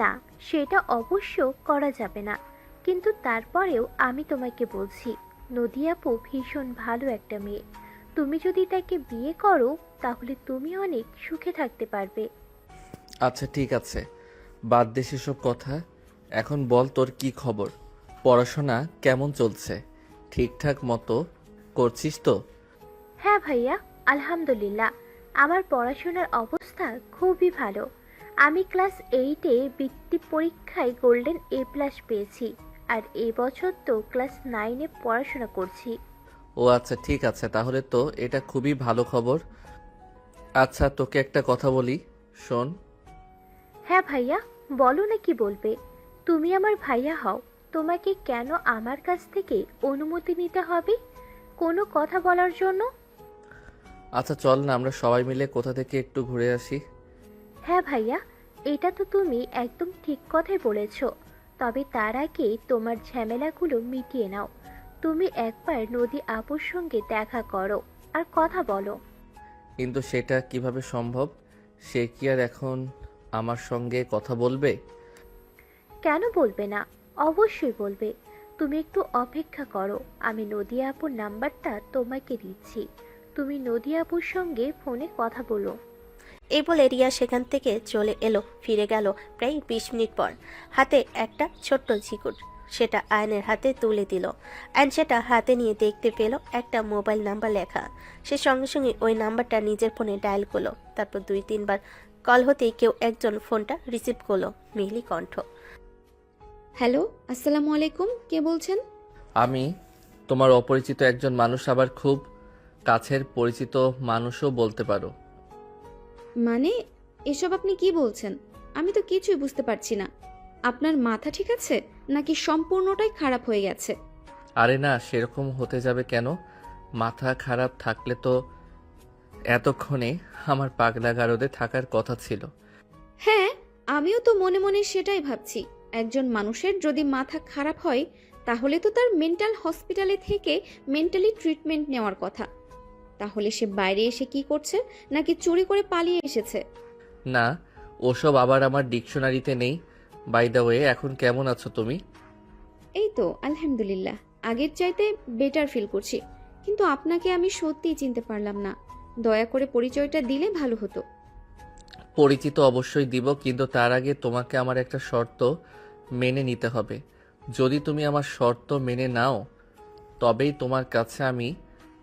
না, সেটা অবশ্য করা যাবে না। কিন্তু তারপরেও আমি তোমাকে বলছি, নদী আপু ভীষণ ভালো একটা মেয়ে। তুমি যদি তাকে বিয়ে করো, তাহলে তুমি অনেক সুখে থাকতে পারবে। আচ্ছা ঠিক আছে, বাদ দে সেসব কথা। এখন বল, তোর কি খবর? পড়াশোনা কেমন চলছে? ঠিকঠাক মতো করছিস তো? হ্যাঁ ভাইয়া, আলহামদুলিল্লাহ, আমার পড়াশোনার অবস্থা খুবই ভালো। আমি ক্লাস 8-এ বৃত্তি পরীক্ষায় গোল্ডেন A+ পেয়েছি, আর এবছর তো ক্লাস 9-এ পড়াশোনা করছি। ও আচ্ছা ঠিক আছে, তাহলে তো এটা খুবই ভালো খবর। আচ্ছা তোকে একটা কথা বলি, শোন। হ্যাঁ ভাইয়া, বলো না কি বলবে। তুমি আমার ভাইয়া হও, তোমাকে কেন আমার কাছ থেকে অনুমতি নিতে হবে কোনো কথা বলার জন্য? আচ্ছা চল না, আমরা সবাই মিলে কোথা থেকে একটু ঘুরে আসি। হ্যাঁ ভাইয়া, এটা তো তুমি একদম ঠিক কথাই বলেছ। তবে তার আগে তোমার ঝামেলাগুলো মিটিয়ে নাও। তুমি একবার নদী আপুর সঙ্গে দেখা করো আর কথা বলো। কিন্তু সেটা কিভাবে সম্ভব? সে কি আর এখন আমার সঙ্গে কথা বলবে? কেন বলবে না? অবশ্যই বলবে। তুমি একটু অপেক্ষা করো, আমি নদিয়া আপুর নাম্বারটা তোমাকে দিচ্ছি। তুমি নদিয়া আপুর সঙ্গে ফোনে কথা বলো। এই বলে রিয়া সেখান থেকে চলে এলো। ফিরে গেল প্রায় 20 মিনিট পর, হাতে একটা ছোট্ট ঝিকুট। সেটা আয়নের হাতে তুলে দিল। আয়ন সেটা হাতে নিয়ে দেখতে পেল একটা মোবাইল নাম্বার লেখা। সে সঙ্গে সঙ্গে ওই নাম্বারটা নিজের ফোনে ডায়াল করলো। তারপর 2-3 বার কল হতেই কেউ একজন ফোনটা রিসিভ করলো। মিহিলি কণ্ঠ। হ্যালো, আসসালামু আলাইকুম, কে বলছেন? আমি তোমার অপরিচিত একজন মানুষ, আবার খুব কাছের পরিচিত মানুষও বলতে পারো। মানে এসব আপনি কি বলছেন? আমি তো কিছুই বুঝতে পারছি না। আপনার মাথা ঠিক আছে নাকি সম্পূর্ণটাই খারাপ হয়ে গেছে? আরে না, সেরকম হতে যাবে কেন? মাথা খারাপ থাকলে তো এতক্ষণে আমার পাগলা গারদে থাকার কথা ছিল। হ্যাঁ, আমিও তো মনে মনে সেটাই ভাবছি। একজন মানুষের যদি মাথা খারাপ হয় তাহলে তো তার মেন্টাল হসপিটালে থেকে মেন্টালি ট্রিটমেন্ট নেওয়ার কথা। তাহলে সে বাইরে এসে কি করছে, নাকি চুরি করে পালিয়ে এসেছে? না, ওসব আবার আমার ডিকশনারিতে নেই। বাই দ্য ওয়ে, এখন কেমন আছো তুমি? এই তো আলহামদুলিল্লাহ, আগের চাইতে বেটার ফিল করছি। কিন্তু আপনাকে আমি সত্যিই চিনতে পারলাম না। দয়া করে পরিচয়টা দিলে ভালো হতো। পরিচিত অবশ্যই দিব, কিন্তু তার আগে তোমাকে আমার একটা শর্ত মেনে নিতে হবে। যদি তুমি আমার শর্ত মেনে নাও তবেই তোমার কাছে আমি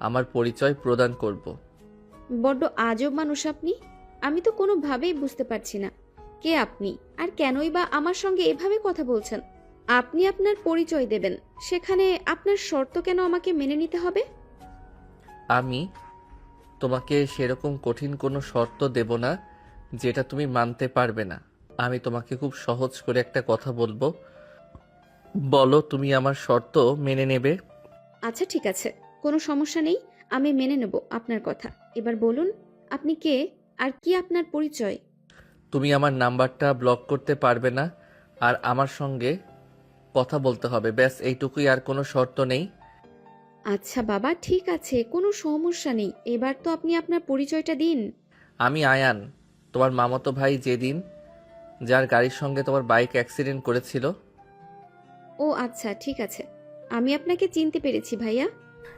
আমার পরিচয় প্রদান করব। বড্ড আজব মানুষ আপনি। আমি তো কোনোভাবেই বুঝতে পারছি না কে আপনি, আর কেনই বা আমার সঙ্গে এভাবে কথা বলছেন। আপনি আপনার পরিচয় দেবেন, সেখানে আপনার শর্ত কেন আমাকে মেনে নিতে হবে? আমি তোমাকে সেরকম কঠিন কোনো শর্ত দেব না যেটা তুমি মানতে পারবে না। আমি তোমাকে খুব সহজ করে একটা কথা বলবো, বলো তুমি আমার শর্ত মেনে নেবে? আচ্ছা ঠিক আছে, কোনো সমস্যা নেই, আমি মেনে নেব আপনার কথা। এবার বলুন আপনি কে, আর কি আপনার পরিচয়? তুমি আমার নাম্বারটা ব্লক করতে পারবে না, আর আমার সঙ্গে কথা বলতে হবে, ব্যাস এইটুকুই, আর কোনো শর্ত নেই। আচ্ছা বাবা, ঠিক আছে, কোনো সমস্যা নেই। এবার তো আপনি আপনার পরিচয়টা দিন। আমি আয়ান, তোমার মামাতো ভাই, যেদিন যার গাড়ির সঙ্গে তোমার বাইক অ্যাক্সিডেন্ট করেছিল। ও আচ্ছা ঠিক আছে, আমি আপনাকে চিনতে পেরেছি ভাইয়া।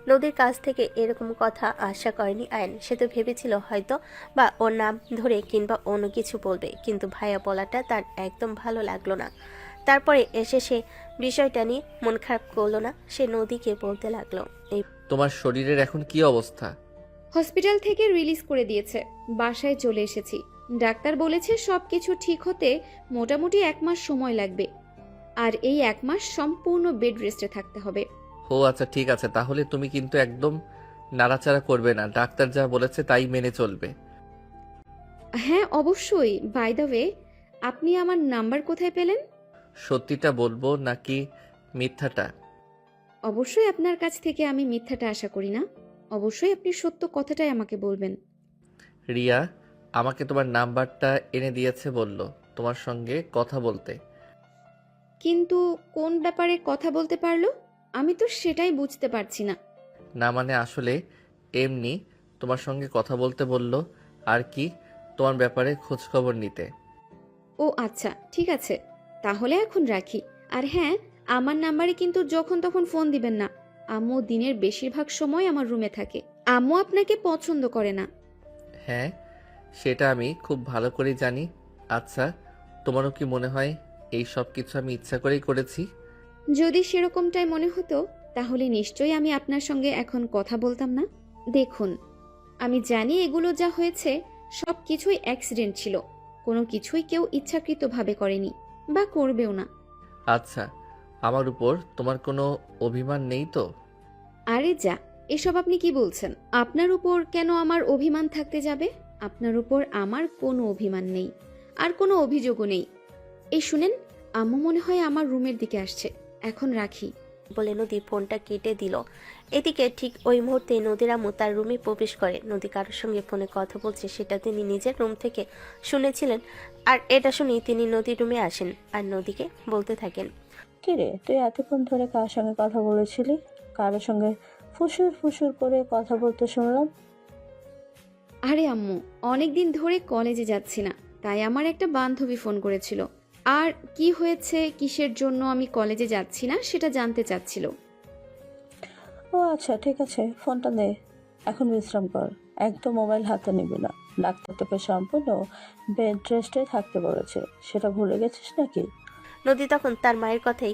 নদীর কাছ থেকে এরকম কথা আশা করেনি আয়ন। সে তো ভেবেছিল হয়তো বা ওর নাম ধরে কিংবা অন্য কিছু বলবে, কিন্তু ভাইয়া বলাটা তার একদম ভালো লাগলো না। তারপরে এসে সে বিষয়টা নিয়ে মন খারাপ করলো না। সে নদীকে বলতে লাগলো, এই তোমার শরীরের এখন কি অবস্থা? হসপিটাল থেকে রিলিজ করে দিয়েছে, বাসায় চলে এসেছি। ডাক্তার বলেছে সবকিছু ঠিক হতে মোটামুটি 1 মাস সময় লাগবে, আর এই 1 মাস সম্পূর্ণ বেড রেস্টে থাকতে হবে। ও আচ্ছা ঠিক আছে, তাহলে তুমি কিন্তু একদম নাড়াচাড়া করবে না, ডাক্তার যা বলেছে তাই মেনে চলবে। হ্যাঁ অবশ্যই। বাই দ্য ওয়ে, আপনি আমার নাম্বার কোথায় পেলেন? সত্যিটা বলবো নাকি মিথ্যাটা? অবশ্যই আপনার কাছ থেকে আমি মিথ্যাটা আশা করি না। অবশ্যই আপনি সত্য কথাটাই আমাকে বলবেন। রিয়া আমাকে তোমার নাম্বারটা এনে দিয়েছে, বলল তোমার সঙ্গে কথা বলতে। কিন্তু কোন ব্যাপারে কথা বলতে পারলো? আমি তো সেটাই বুঝতে পারছি না। না মানে আসলে এমনি তোমার সঙ্গে কথা বলতে বলল, আর কি, তোমার ব্যাপারে খোঁজ খবর নিতে। ও আচ্ছা ঠিক আছে, তাহলে এখন রাখি। আর হ্যাঁ, আমার নাম্বারে কিন্তু যখন তখন ফোন দিবেন না। আম্মু দিনের বেশিরভাগ সময় আমার রুমে থাকে। আম্মু আপনাকে পছন্দ করে না। হ্যাঁ, সেটা আমি খুব ভালো করেই জানি। আচ্ছা, তোমারও কি মনে হয় এই সব কিছু আমি ইচ্ছা করেই করেছি? যদি সেরকমটাই মনে হতো তাহলে নিশ্চয়ই আমি আপনার সঙ্গে এখন কথা বলতাম না। দেখুন, আমি জানি এগুলো যা হয়েছে সব কিছুই অ্যাক্সিডেন্ট ছিল, কোনো কিছুই কেউ ইচ্ছাকৃতভাবে করেনি বা করবেও না। আচ্ছা, আমার উপর তোমার কোনো অভিমান নেই তো? আরে যা, এসব আপনি কি বলছেন? আপনার উপর কেন আমার অভিমান থাকতে যাবে? আপনার উপর আমার কোনো অভিমান নেই, আর কোনো অভিযোগও নেই। এই শুনেন, আম্মু মনে হয় আমার রুমের দিকে আসছে, এখন রাখি। বলে নদী ফোনটা কেটে দিল। এদিকে ঠিক ওই মুহূর্তে নদীর আম্মু তার রুমে প্রবেশ করে। নদী কারোর সঙ্গে ফোনে কথা বলছে সেটা তিনি নিজের রুম থেকে শুনেছিলেন, আর এটা শুনেই তিনি নদীর রুমে আসেন আর নদীকে বলতে থাকেন, কিরে, তুই এতক্ষণ ধরে কার সঙ্গে কথা বলেছিলি? কারোর সঙ্গে ফুসুর ফুসুর করে কথা বলতে শুনলাম। আরে আম্মু, অনেক দিন ধরে কলেজে যাচ্ছি না, তাই আমার একটা বান্ধবী ফোন করেছিল। আর কি হয়েছে, কিসের জন্য আমি কলেজে যাচ্ছি না সেটা জানতে চাচ্ছিল। ও আচ্ছা, ঠিক আছে, ফোনটা দে। এখন বিশ্রাম কর, একদম মোবাইল হাতে নিবি না। ডাক্তার তোকে সম্পূর্ণ বেড রেস্টে থাকতে বলেছে, সেটা ভুলে গেছিস নাকি? নদী তখন তার মায়ের কথাই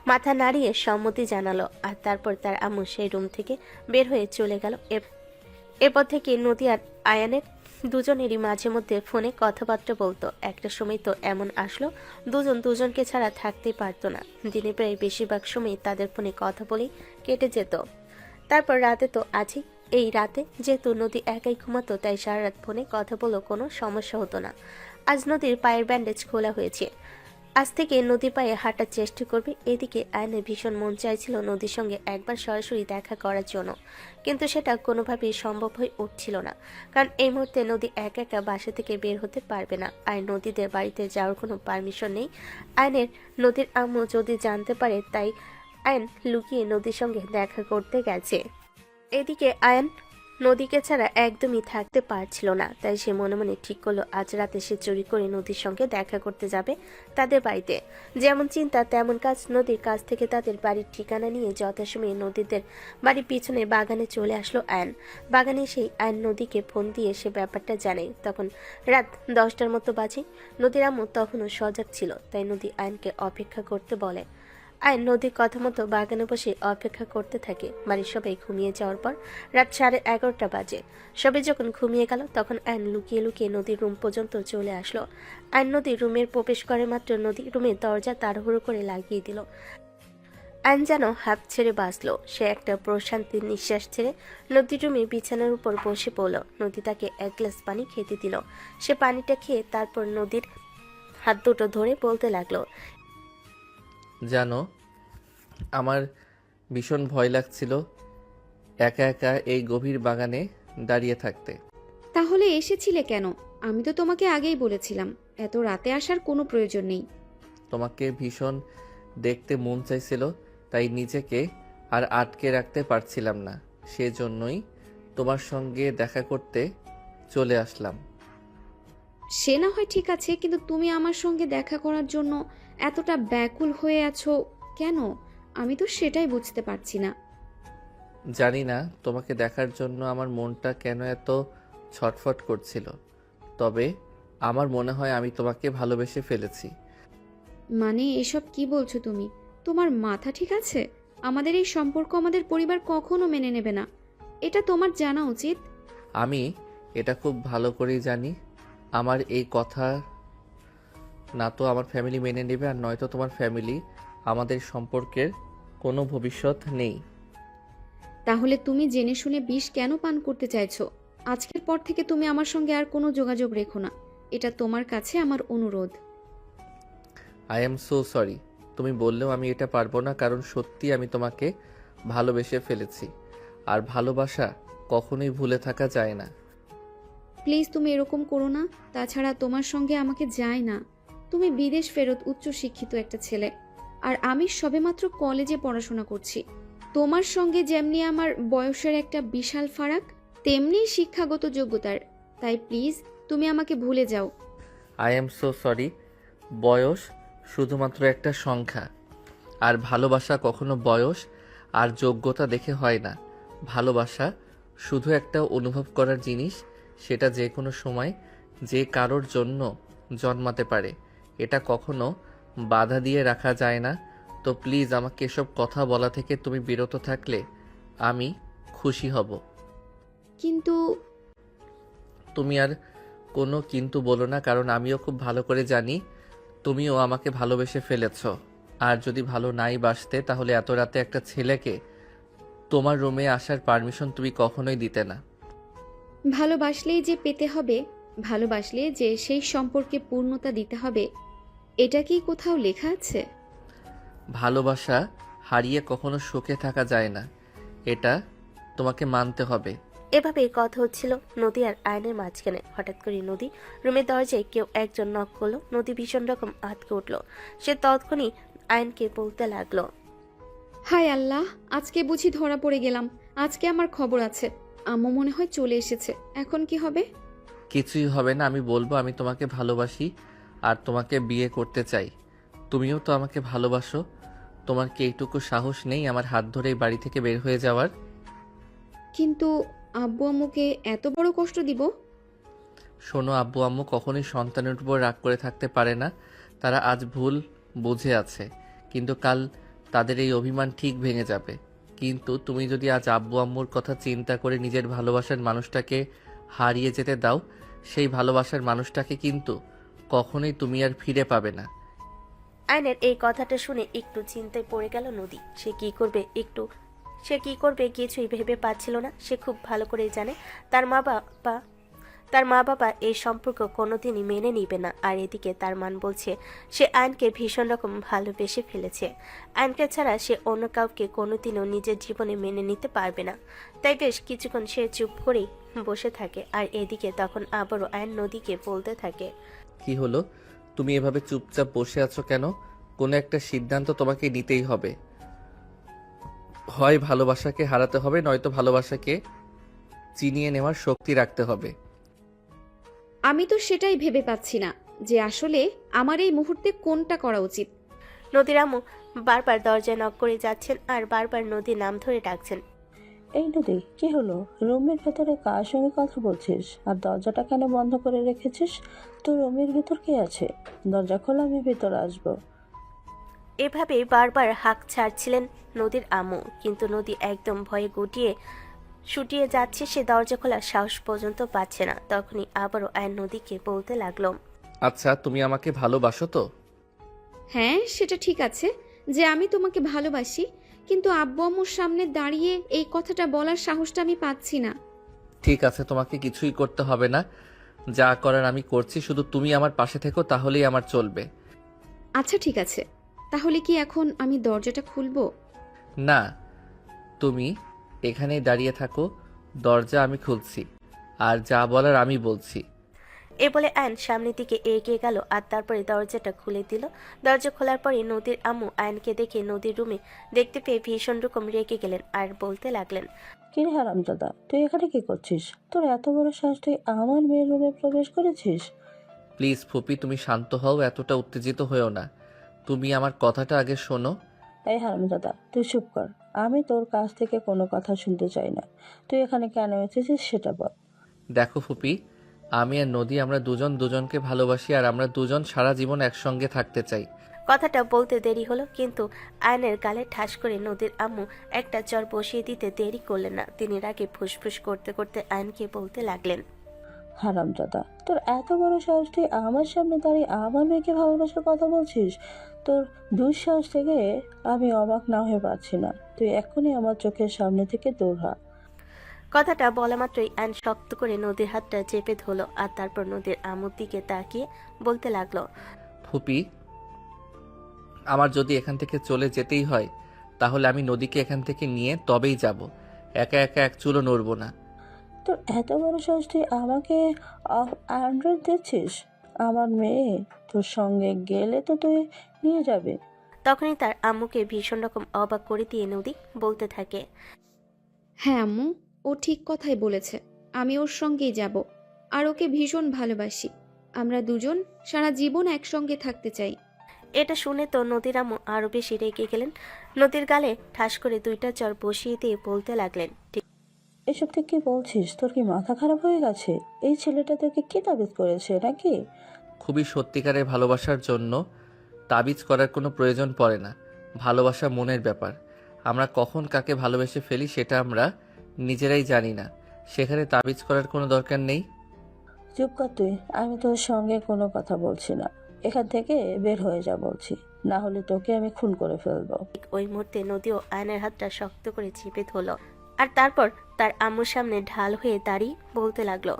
মাথা নাড়িয়ে সম্মতি জানালো, আর তারপর তার আম্মু সেই রুম থেকে বের হয়ে চলে গেল। এরপর থেকে নদী আর আয়ানের দুজনেরই মাঝে মধ্যে ফোনে কথাবার্তা বলতো। একটা সময় তো এমন আসলো দুজন দুজনকে ছাড়া থাকতেই পারতো না। দিনে প্রায় বেশিরভাগ সময় তাদের ফোনে কথা বলেই কেটে যেত। তারপর রাতে তো আছেই। এই রাতে যেহেতু নদী একাই ঘুমাতো, তাই সারা রাত ফোনে কথা বলেও কোনো সমস্যা হতো না। আজ নদীর পায়ের ব্যান্ডেজ খোলা হয়েছে। আজ থেকে নদী পায়ে হাঁটার চেষ্টা করবে। এদিকে আয়নের ভীষণ মন চাইছিল নদীর সঙ্গে একবার সরাসরি দেখা করার জন্য, কিন্তু সেটা কোনোভাবেই সম্ভব হয়ে উঠছিল না। কারণ এই মুহূর্তে নদী একা একা বাসা থেকে বের হতে পারবে না, আর নদীদের বাড়িতে যাওয়ার কোনো পারমিশন নেই আয়নের। নদীর আম্মু যদি জানতে পারে, তাই আয়ন লুকিয়ে নদীর সঙ্গে দেখা করতে গেছে। এদিকে আয়ন নদীকে ছাড়া একদমই থাকতে পারছিল না, তাই সে মনে মনে ঠিক করলো আজ রাতে সে চুরি করে নদীর সঙ্গে দেখা করতে যাবে তাদের বাড়িতে। যেমন চিন্তা তেমন কাজ। নদীর কাছ থেকে তাদের বাড়ির ঠিকানা নিয়ে যথাসময়ে নদীদের বাড়ির পিছনে বাগানে চলে আসলো আয়ন। বাগানে সেই আয়ন নদীকে ফোন দিয়ে সে ব্যাপারটা জানায়। তখন রাত 10টার মতো বাজে। নদীর আম্মু তখনও সজাগ ছিল, তাই নদী আয়নকে অপেক্ষা করতে বলে। আয়ন নদীর কথা মতো বাগানে বসে অপেক্ষা করতে থাকে। বাড়ির সবাই ঘুমিয়ে যাওয়ার পর রাত 11:30 বাজে। সবাই যখন ঘুমিয়ে গেল, তখন আয়ন লুকিয়ে লুকিয়ে নদীর রুম পর্যন্ত চলে আসলো। আয়ন নদীর রুমের প্রবেশ করে মাত্র নদীর রুমের দরজা তাড়াহুড়ো করে লাগিয়ে দিল। আয়ন যেন হাত ছেড়ে বাঁচল। সে একটা প্রশান্তির নিঃশ্বাস ছেড়ে নদীর রুমে বিছানার উপর বসে পড়ল। নদী তাকে এক গ্লাস পানি খেতে দিল। সে পানিটা খেয়ে তারপর নদীর হাত দুটো ধরে বলতে লাগলো, জানো, আমার ভীষণ ভয় লাগছিল একা একা এই গভীর বাগানে দাঁড়িয়ে থাকতে। তাহলে এসেছিলে কেন? আমি তো তোমাকে আগেই বলেছিলাম এত রাতে আসার কোনো প্রয়োজন নেই। তোমাকে ভীষণ দেখতে মন চাইছিল, তাই নিজেকে আর আটকে রাখতে পারছিলাম না। সেজন্যই তোমার সঙ্গে দেখা করতে চলে আসলাম। সে না হয় ঠিক আছে, কিন্তু তুমি আমার সঙ্গে দেখা করার জন্য এতটা ব্যাকুল হয়ে আছো কেন? আমি তো সেটাই বুঝতে পারছি না। জানি না তোমাকে দেখার জন্য আমার মনটা কেন এত ছটফট করছিল, তবে আমার মনে হয় আমি তোমাকে ভালোবেসে ফেলেছি। মানে এসব কি বলছো তুমি? তোমার মাথা ঠিক আছে? আমাদের এই সম্পর্ক আমাদের পরিবার কখনো মেনে নেবে না, এটা তোমার জানা উচিত। আমি এটা খুব ভালো করেই জানি। আমার এই কথা না তো আমার ফ্যামিলি মেনে নেবে, আর নয়তো তোমার ফ্যামিলি। আমাদের সম্পর্কের কোনো ভবিষ্যৎ নেই। তাহলে তুমি জেনে শুনে বিষ কেন পান করতে চাইছো? আজকের পর থেকে তুমি আমার সঙ্গে আর কোনো যোগাযোগ রেখো না, এটা তোমার কাছে আমার অনুরোধ। I am so sorry. তুমি বললেও আমি এটা পারবো না, কারণ সত্যি আমি তোমাকে ভালোবেসে ফেলেছি, আর ভালোবাসা কখনোই ভুলে থাকা যায় না। প্লিজ তুমি এরকম করো না। তাছাড়া তোমার সঙ্গে আমাকে যায় না। তুমি বিদেশ ফেরত উচ্চশিক্ষিত একটা ছেলে, আর আমি সবেমাত্র কলেজে পড়াশোনা করছি। তোমার সঙ্গে যেমনি আমার বয়সের একটা বিশাল ফারাক, তেমনি শিক্ষাগত যোগ্যতার। তাই প্লিজ তুমি আমাকে ভুলে যাও। I am so sorry. বয়স শুধুমাত্র একটা সংখ্যা, আর ভালোবাসা কখনো বয়স আর যোগ্যতা দেখে হয় না। ভালোবাসা শুধু একটা অনুভব করার জিনিস, সেটা যে কোনো সময় যে কারোর জন্য জন্মাতে পারে। এটা কখনো বাধা দিয়ে রাখা যায় না। তো প্লিজ আমাকে এসব কথা বলা থেকে তুমি বিরত থাকলে আমি খুশি হব। কিন্তু তুমি আর কোনো কিন্তু বলো না, কারণ আমিও খুব ভালো করে জানি তুমিও আমাকে ভালোবেসে ফেলেছ। আর যদি ভালো নাই বাসতে, তাহলে এত রাতে একটা ছেলেকে তোমার রুমে আসার পারমিশন তুমি কখনোই দিতে না। ভালোবাসলেই যে পেতে হবে, ভালোবাসলে যে সেই সম্পর্কে পূর্ণতা দিতে হবে, এটা কি কোথাও লেখা আছে? ভালোবাসা হারিয়ে কখনো সুখে থাকা যায় না, এটা তোমাকে মানতে হবে। এভাবেই কথা হচ্ছিল নদী আর আয়নের মাঝখানে। হঠাৎ করে নদী রুমের দরজায় কেউ একজন নক করলো। নদী ভীষণ রকম আটকে উঠলো। সে তৎক্ষণই আয়নকে বলতে লাগলো, হায় আল্লাহ, আজকে বুঝি ধরা পড়ে গেলাম। আজকে আমার খবর আছে। আম্মু মনে হয় চলে এসেছে। এখন কি হবে? কিছুই হবে না, আমি বলবো আমি তোমাকে ভালোবাসি আর তোমাকে বিয়ে করতে চাই। তুমিও তো আমাকে ভালোবাসো। তোমার কি এইটুকু সাহস নেই আমার হাত ধরে এই বাড়ি থেকে বের হয়ে যাওয়ার? কিন্তু আব্বু আম্মুকে এত বড় কষ্ট দিব? শোনো, আব্বু আম্মু কখনোই সন্তানের উপর রাগ করে থাকতে পারে না। তারা আজ ভুল বুঝে আছে, কিন্তু কাল তাদের এই অভিমান ঠিক ভেঙে যাবে। কিন্তু তুমি যদি আজ আব্বু আম্মুর কথা চিন্তা করে নিজের ভালোবাসার মানুষটাকে হারিয়ে যেতে দাও, সেই ভালোবাসার মানুষটাকে কিন্তু কখনোই তুমি আর ফিরে পাবে না। আয়নের এই কথাটা শুনে একটু চিন্তায় পড়ে গেল নদী। সে কি করবে কিছুই ভেবে পাচ্ছিল না। সে খুব ভালো করেই জানে তার মা বাবা এই সম্পর্ক কোনোদিনই মেনে নিবে না। আর এদিকে তার মান বলছে সে আয়নকে ভীষণ রকম ভালোবেসে ফেলেছে। আয়নকে ছাড়া সে অন্য কাউকে কোনোদিনও নিজের জীবনে মেনে নিতে পারবে না। তাই বেশ কিছুক্ষণ সে চুপ করেই বসে থাকে। আর এদিকে তখন আবারও আয়ন নদীকে বলতে থাকে, কি হলো, তুমি এভাবে চুপচাপ বসে আছো কেন? কোনো একটা সিদ্ধান্ত তোমাকে নিতেই হবে। হয় ভালোবাসাকে হারাতে হবে, নয়তো ভালোবাসাকে চিনিয়ে নেওয়ার শক্তি রাখতে হবে। আমি তো সেটাই ভেবে পাচ্ছি না যে আসলে আমার এই মুহূর্তে কোনটা করা উচিত। নদীর আম্মু বারবার দরজায় নক করে যাচ্ছেন আর বারবার নদীর নাম ধরে ডাকছেন। এই নদী, কি হলো? রুমের ভেতরে কার সঙ্গে কথা বলছিস? আর দরজাটা কেন বন্ধ করে রেখেছিস? তোর রুমের ভেতর কে আছে? দরজা খোলা, আমি ভেতরে আসবো। এভাবেই বারবার হাঁক ছাড়ছিলেন নদীর আম্মু, কিন্তু নদী একদম ভয়ে ছুটিয়ে যাচ্ছে। সে দরজা খোলার সাহস পর্যন্ত পাচ্ছে না। তখনই আবারও আয়ন নদীকে বলতে লাগলো, আচ্ছা, তুমি আমাকে ভালোবাসো তো? হ্যাঁ, সেটা ঠিক আছে যে আমি তোমাকে ভালোবাসি, কিন্তু আব্বু আম্মুর সামনে দাঁড়িয়ে এই কথাটা বলার সাহসটা আমি পাচ্ছি না। ঠিক আছে, তোমাকে কিছুই করতে হবে না। যা করার আমি করছি, শুধু তুমি আমার পাশে থেকো, তাহলেই আমার চলবে। আচ্ছা ঠিক আছে, তাহলে কি এখন আমি দরজাটা খুলবো? না, তুমি এখানেই দাঁড়িয়ে থাকো, দরজা আমি খুলছি, আর যা বলার আমি বলছি। এ বলে আয়ন সামনের দিকে এগিয়ে গেল আর তারপরে দরজাটা খুলে দিল। দরজা খোলার পরে নদীর আম্মু আয়নকে দেখে নদীর রুমে দেখতে পেয়ে ভীষণ রকম রেগে গেলেন আর বলতে লাগলেন, কিরে হারামজাদা, তুই এখানে কি করছিস? তোর এত বড় সাহস, তুই আমার মেয়ের রুমে প্রবেশ করেছিস? প্লিজ ফুপি, তুমি শান্ত হও, এতটা উত্তেজিত হয়েও না। তুমি আমার কথাটা আগে শোনো। এই হারামজাদা, তুই চুপ কর। আমি তোর কাছ থেকে কোনো কথা শুনতে চাই না। তুই এখানে কেন এসেছিস সেটা বল। দেখো ফুপি, আমি আর নদী আমরা দুজন দুজনকে ভালোবাসি, আর আমরা দুজন সারা জীবন একসঙ্গে থাকতে চাই। কথাটা বলতে দেরি হলো, কিন্তু আয়নের গালে ঠাস করে নদীর আম্মু একটা চর বসিয়ে দিতে দেরি করলেন না। তিনি রাগে ফুসফুস করতে করতে আয়নকে বলতে লাগলেন, হারামজাদা, তোর এত বড় সাহস, তুই আমার সামনে দাঁড়িয়ে আমার মেয়েকে ভালোবাসার কথা বলছিস? তোর দুঃসাহস থেকে আমি অবাক না হয়ে পারছি না। তুই এক্ষুনি আমার চোখের সামনে থেকে দূর হ। কথাটা বলা মাত্রই আয়ন শক্ত করে নদীর হাতটা চেপে ধরল আর তারপর নদীর আম্মুর দিকে তাকিয়ে বলতে লাগলো, ফুপি, আমার যদি এখান থেকে চলে যেতেই হয়, তাহলে আমি নদীকে এখান থেকে নিয়ে তবেই যাব। একা একা এক চুলও নড়ব না। তোর এত বড় সাহস, তুই আমাকে আন্ডার দিচ্ছিস? আমার মেয়ে তোর সঙ্গে গেলে তো তুই নিয়ে যাবে। তখনই তার আম্মুকে ভীষণ রকম অবাক করে দিয়ে নদী বলতে থাকে, হ্যাঁ আম্মু, ও ঠিক কথাই বলেছে। আমি ওর সঙ্গেই যাব, আর ওকে ভীষণ ভালোবাসি। আমরা দুজন সারা জীবন একসঙ্গে থাকতে চাই। এটা শুনে তো নদীর আম্মু আরো বেশি রেগে গেলেন। নদীর গালে ঠাস করে দুইটা চর বসিয়ে দিয়ে বলতে লাগলেন, এসব তুই কি বলছিস? তোর কি মাথা খারাপ হয়ে গেছে? এই ছেলেটা তোকে কি তাবিজ করেছে নাকি? খুবই সত্যিকারের ভালোবাসার জন্য তাবিজ করার কোনো প্রয়োজন পড়ে না। ভালোবাসা মনের ব্যাপার। আমরা কখন কাকে ভালোবেসে ফেলি সেটা আমরা নিজেরাই জানি না। সেখানে তাবিজ করার কোনো দরকার নেই। চুপ কর তুই। আমি তোর সঙ্গে কোনো কথা বলছি না। এখান থেকে বের হয়ে যা বলছি, না হলে তোকে আমি খুন করে ফেলবো। ঠিক ওই মুহূর্তে নদীও আয়নের হাতটা শক্ত করে চেপে ধরল আর তারপর তার আম্মুর সামনে ঢাল হয়ে দাঁড়িয়ে বলতে লাগলো,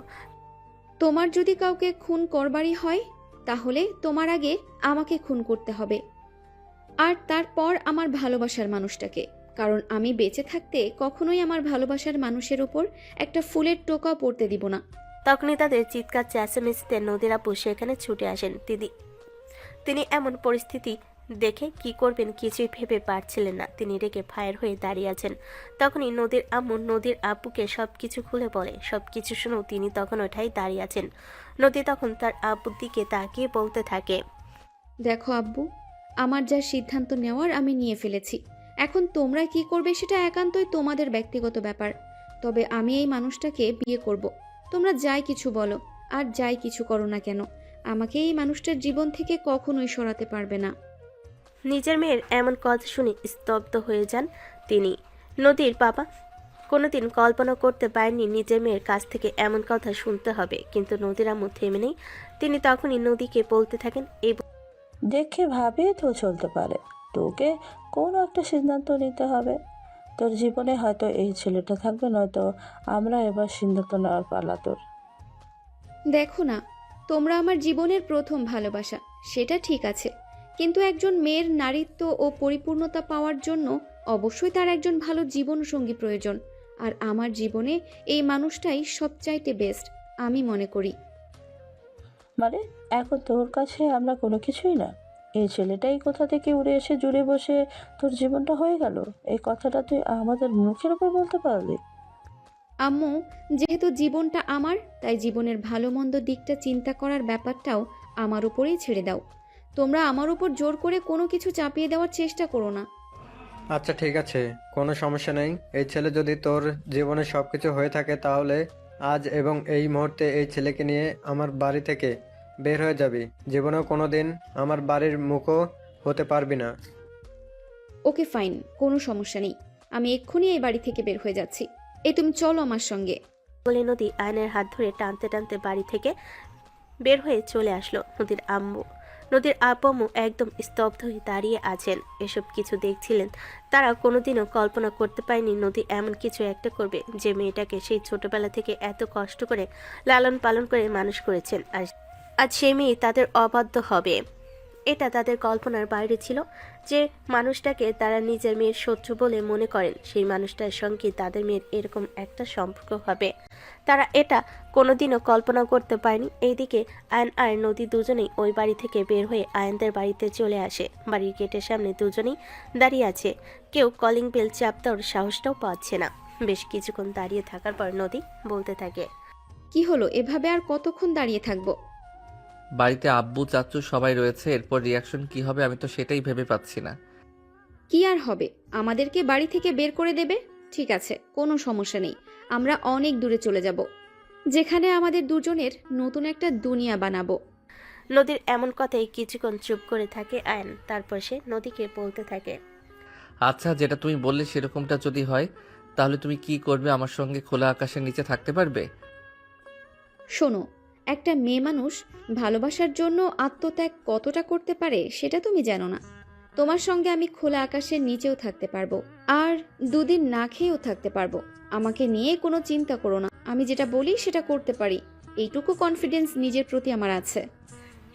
তোমার যদি কাউকে খুন করবারই হয়, তাহলে তোমার আগে আমাকে খুন করতে হবে, আর তারপর আমার ভালোবাসার মানুষটাকে। কারণ আমি বেঁচে থাকতে কখনোই আমার ভালোবাসার মানুষের ওপর একটা ফুলের টোকাও পড়তে দিব না। তখনই তাদের চিৎকার চেঁচামেচিতে নদীর আপু সেখানে ছুটে আসেন। তিনি এমন পরিস্থিতি দেখে কি করবেন কিছুই ভেবে পারছিলেন না। তিনি রেগে ফায়ার হয়ে দাঁড়িয়ে আছেন। তখনই নদীর আম্মু নদীর আব্বুকে সবকিছু খুলে বলে। সবকিছু শুনেও তিনি তখন ওঠাই দাঁড়িয়ে আছেন। নদী তখন তার আব্বুর দিকে তাকিয়ে বলতে থাকে, দেখো আব্বু, আমার যা সিদ্ধান্ত নেওয়ার আমি নিয়ে ফেলেছি। এখন তোমরা কি করবে সেটা একান্তই তোমাদের ব্যক্তিগত ব্যাপার। তবে আমি এই মানুষটাকে বিয়ে করব। তোমরা যাই কিছু বলো আর যাই কিছু করো না কেন, আমাকে এই মানুষটার জীবন থেকে কখনোই সরাতে পারবে না। নিজের মেয়ের এমন কথা শুনে স্তব্ধ হয়ে যান তিনি। নদীর বাবা কোনোদিন কল্পনা করতে পারেননি নিজের মেয়ের কাছ থেকে এমন কথা শুনতে হবে। কিন্তু নদীর আম্মু থেমে নেই। তিনি তখনই নদীকে বলতে থাকেন, এই দেখে ভাবে তো চলতে পারে, তোকে কোনো একটা সিদ্ধান্ত নিতে হবে। তোর জীবনে হয়তো এই ছেলেটা থাকবে, নয়তো আমরা এবার সিদ্ধান্ত নেওয়ার পালা তোর। দেখো না, তোমরা আমার জীবনের প্রথম ভালোবাসা, সেটা ঠিক আছে, কিন্তু একজন মেয়ের নারীত্ব ও পরিপূর্ণতা পাওয়ার জন্য অবশ্যই তার একজন ভালো জীবনসঙ্গী প্রয়োজন। আর আমার জীবনে এই মানুষটাই সবচাইতে বেস্ট আমি মনে করি। মানে এখন তোর কাছে আমরা কোনো কিছুই না? এই ছেলেটাই কোথা থেকে উড়ে এসে জুড়ে বসে তোর জীবনটা হয়ে গেল? এই কথাটা তুই আমাদের মুখের উপর বলতে পারলি? আম্মু, যেহেতু জীবনটা আমার, তাই জীবনের ভালো মন্দ দিকটা চিন্তা করার ব্যাপারটাও আমার উপরেই ছেড়ে দাও। তোমরা আমার উপর জোর করে কোনো কিছু চাপিয়ে দেওয়ার চেষ্টা করো না। আচ্ছা ঠিক আছে, কোনো সমস্যা নেই। এই ছেলে যদি তোর জীবনে সব কিছু হয়ে থাকে তাহলে আজ এবং এই মুহূর্তে এই ছেলেকে নিয়ে আমার বাড়ি থেকে বের হয়ে যাবি। জীবনেও কোনো দিন আমার বাড়ির মুখও হতে পারবি না। ওকে ফাইন, কোনো সমস্যা নেই, আমি এক্ষুনি এই বাড়ি থেকে বের হয়ে যাচ্ছি। এই তুমি চলো আমার সঙ্গে। বলে নদী আয়নের হাত ধরে টানতে টানতে বাড়ি থেকে বের হয়ে চলে আসলো। নদীর আব্বু একদম স্তব্ধ হয়ে দাঁড়িয়ে আছেন। এসব কিছু দেখছিলেন। তারা কোনোদিনও কল্পনা করতে পারেনি নদী এমন কিছু একটা করবে, যে মেয়েটাকে সেই ছোটবেলা থেকে এত কষ্ট করে লালন পালন করে মানুষ করেছেন, আর আজ সেই মেয়ে তাদের অবাধ্য হবে। এটা তাদের কল্পনার বাইরে ছিল। যে মানুষটাকে তারা নিজের মেয়ের শত্রু বলে মনে করেন, সেই মানুষটার সঙ্গে তাদের মেয়ের এরকম একটা সম্পর্ক হবে, তারা এটা কোনোদিনও কল্পনা করতে পারেনি। এইদিকে আয়ন আর নদী দুজনেই ওই বাড়ি থেকে বের হয়ে আয়নদের বাড়িতে চলে আসে। বাড়ির গেটের সামনে দুজনেই দাঁড়িয়ে আছে। কেউ কলিং বেল চাপ দেওয়ার সাহসটাও পাচ্ছে না। বেশ কিছুক্ষণ দাঁড়িয়ে থাকার পর নদী বলতে থাকে, কি হলো, এভাবে আর কতক্ষণ দাঁড়িয়ে থাকবো? বাড়িতে আব্বু চাচু সবাই রয়েছে, এরপর রিয়াকশন কি হবে আমি তো সেটাই ভেবে পাচ্ছি না। কি আর হবে, আমাদেরকে বাড়ি থেকে বের করে দেবে? ঠিক আছে, কোনো সমস্যা নেই, আমরা অনেক দূরে চলে যাব, যেখানে আমাদের দুজনের নতুন একটা দুনিয়া বানাবো। নদীর এমন কথাই কিছুক্ষণ চুপ করে থাকে আয়ন। তারপর সে নদীকে বলতে থাকে, আচ্ছা, যেটা তুমি বললে সেরকমটা যদি হয় তাহলে তুমি কি করবে? আমার সঙ্গে খোলা আকাশের নিচে থাকতে পারবে? শোনো, একটা মেয়ে মানুষ ভালোবাসার জন্য আত্মত্যাগ কতটা করতে পারে সেটা তুমি জানো না। তোমার সঙ্গে আমি খোলা আকাশের নিচেও থাকতে পারবো, আর দুদিন না খেয়েও থাকতে পারবো। আমাকে নিয়ে কোনো চিন্তা করো না, আমি যেটা বলি সেটা করতে পারি, এইটুকু কনফিডেন্স নিজের প্রতি আমার আছে।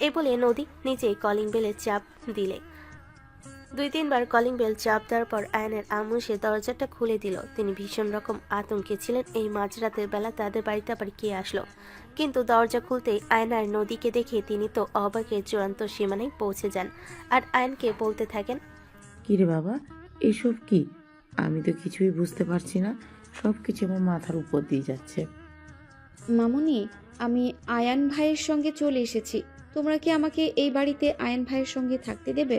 এই বলে নদী নিজেই কলিং বেলের চাপ দিলে। 2-3 বার কলিং বেল চাপ দেওয়ার পর আয়নের আম্মু সে দরজাটা খুলে দিল। তিনি ভীষণ রকম আতঙ্কে ছিলেন, এই মাঝরাতের বেলা তাদের বাড়িতে আবার কে আসলো। কিন্তু দরজা খুলতেই আয়ন আর নদীকে দেখে তিনি তো অবাকের চূড়ান্ত সীমানায় পৌঁছে যান। আর আয়নকে বলতে থাকেন, কি রে বাবা, এসব কি? আমি তো কিছুই বুঝতে পারছি না, সব কিছু আমার মাথার উপর দিয়ে যাচ্ছে। মামুনি, আমি আয়ান ভাইয়ের সঙ্গে চলে এসেছি। তোমরা কি আমাকে এই বাড়িতে আয়ান ভাইয়ের সঙ্গে থাকতে দেবে?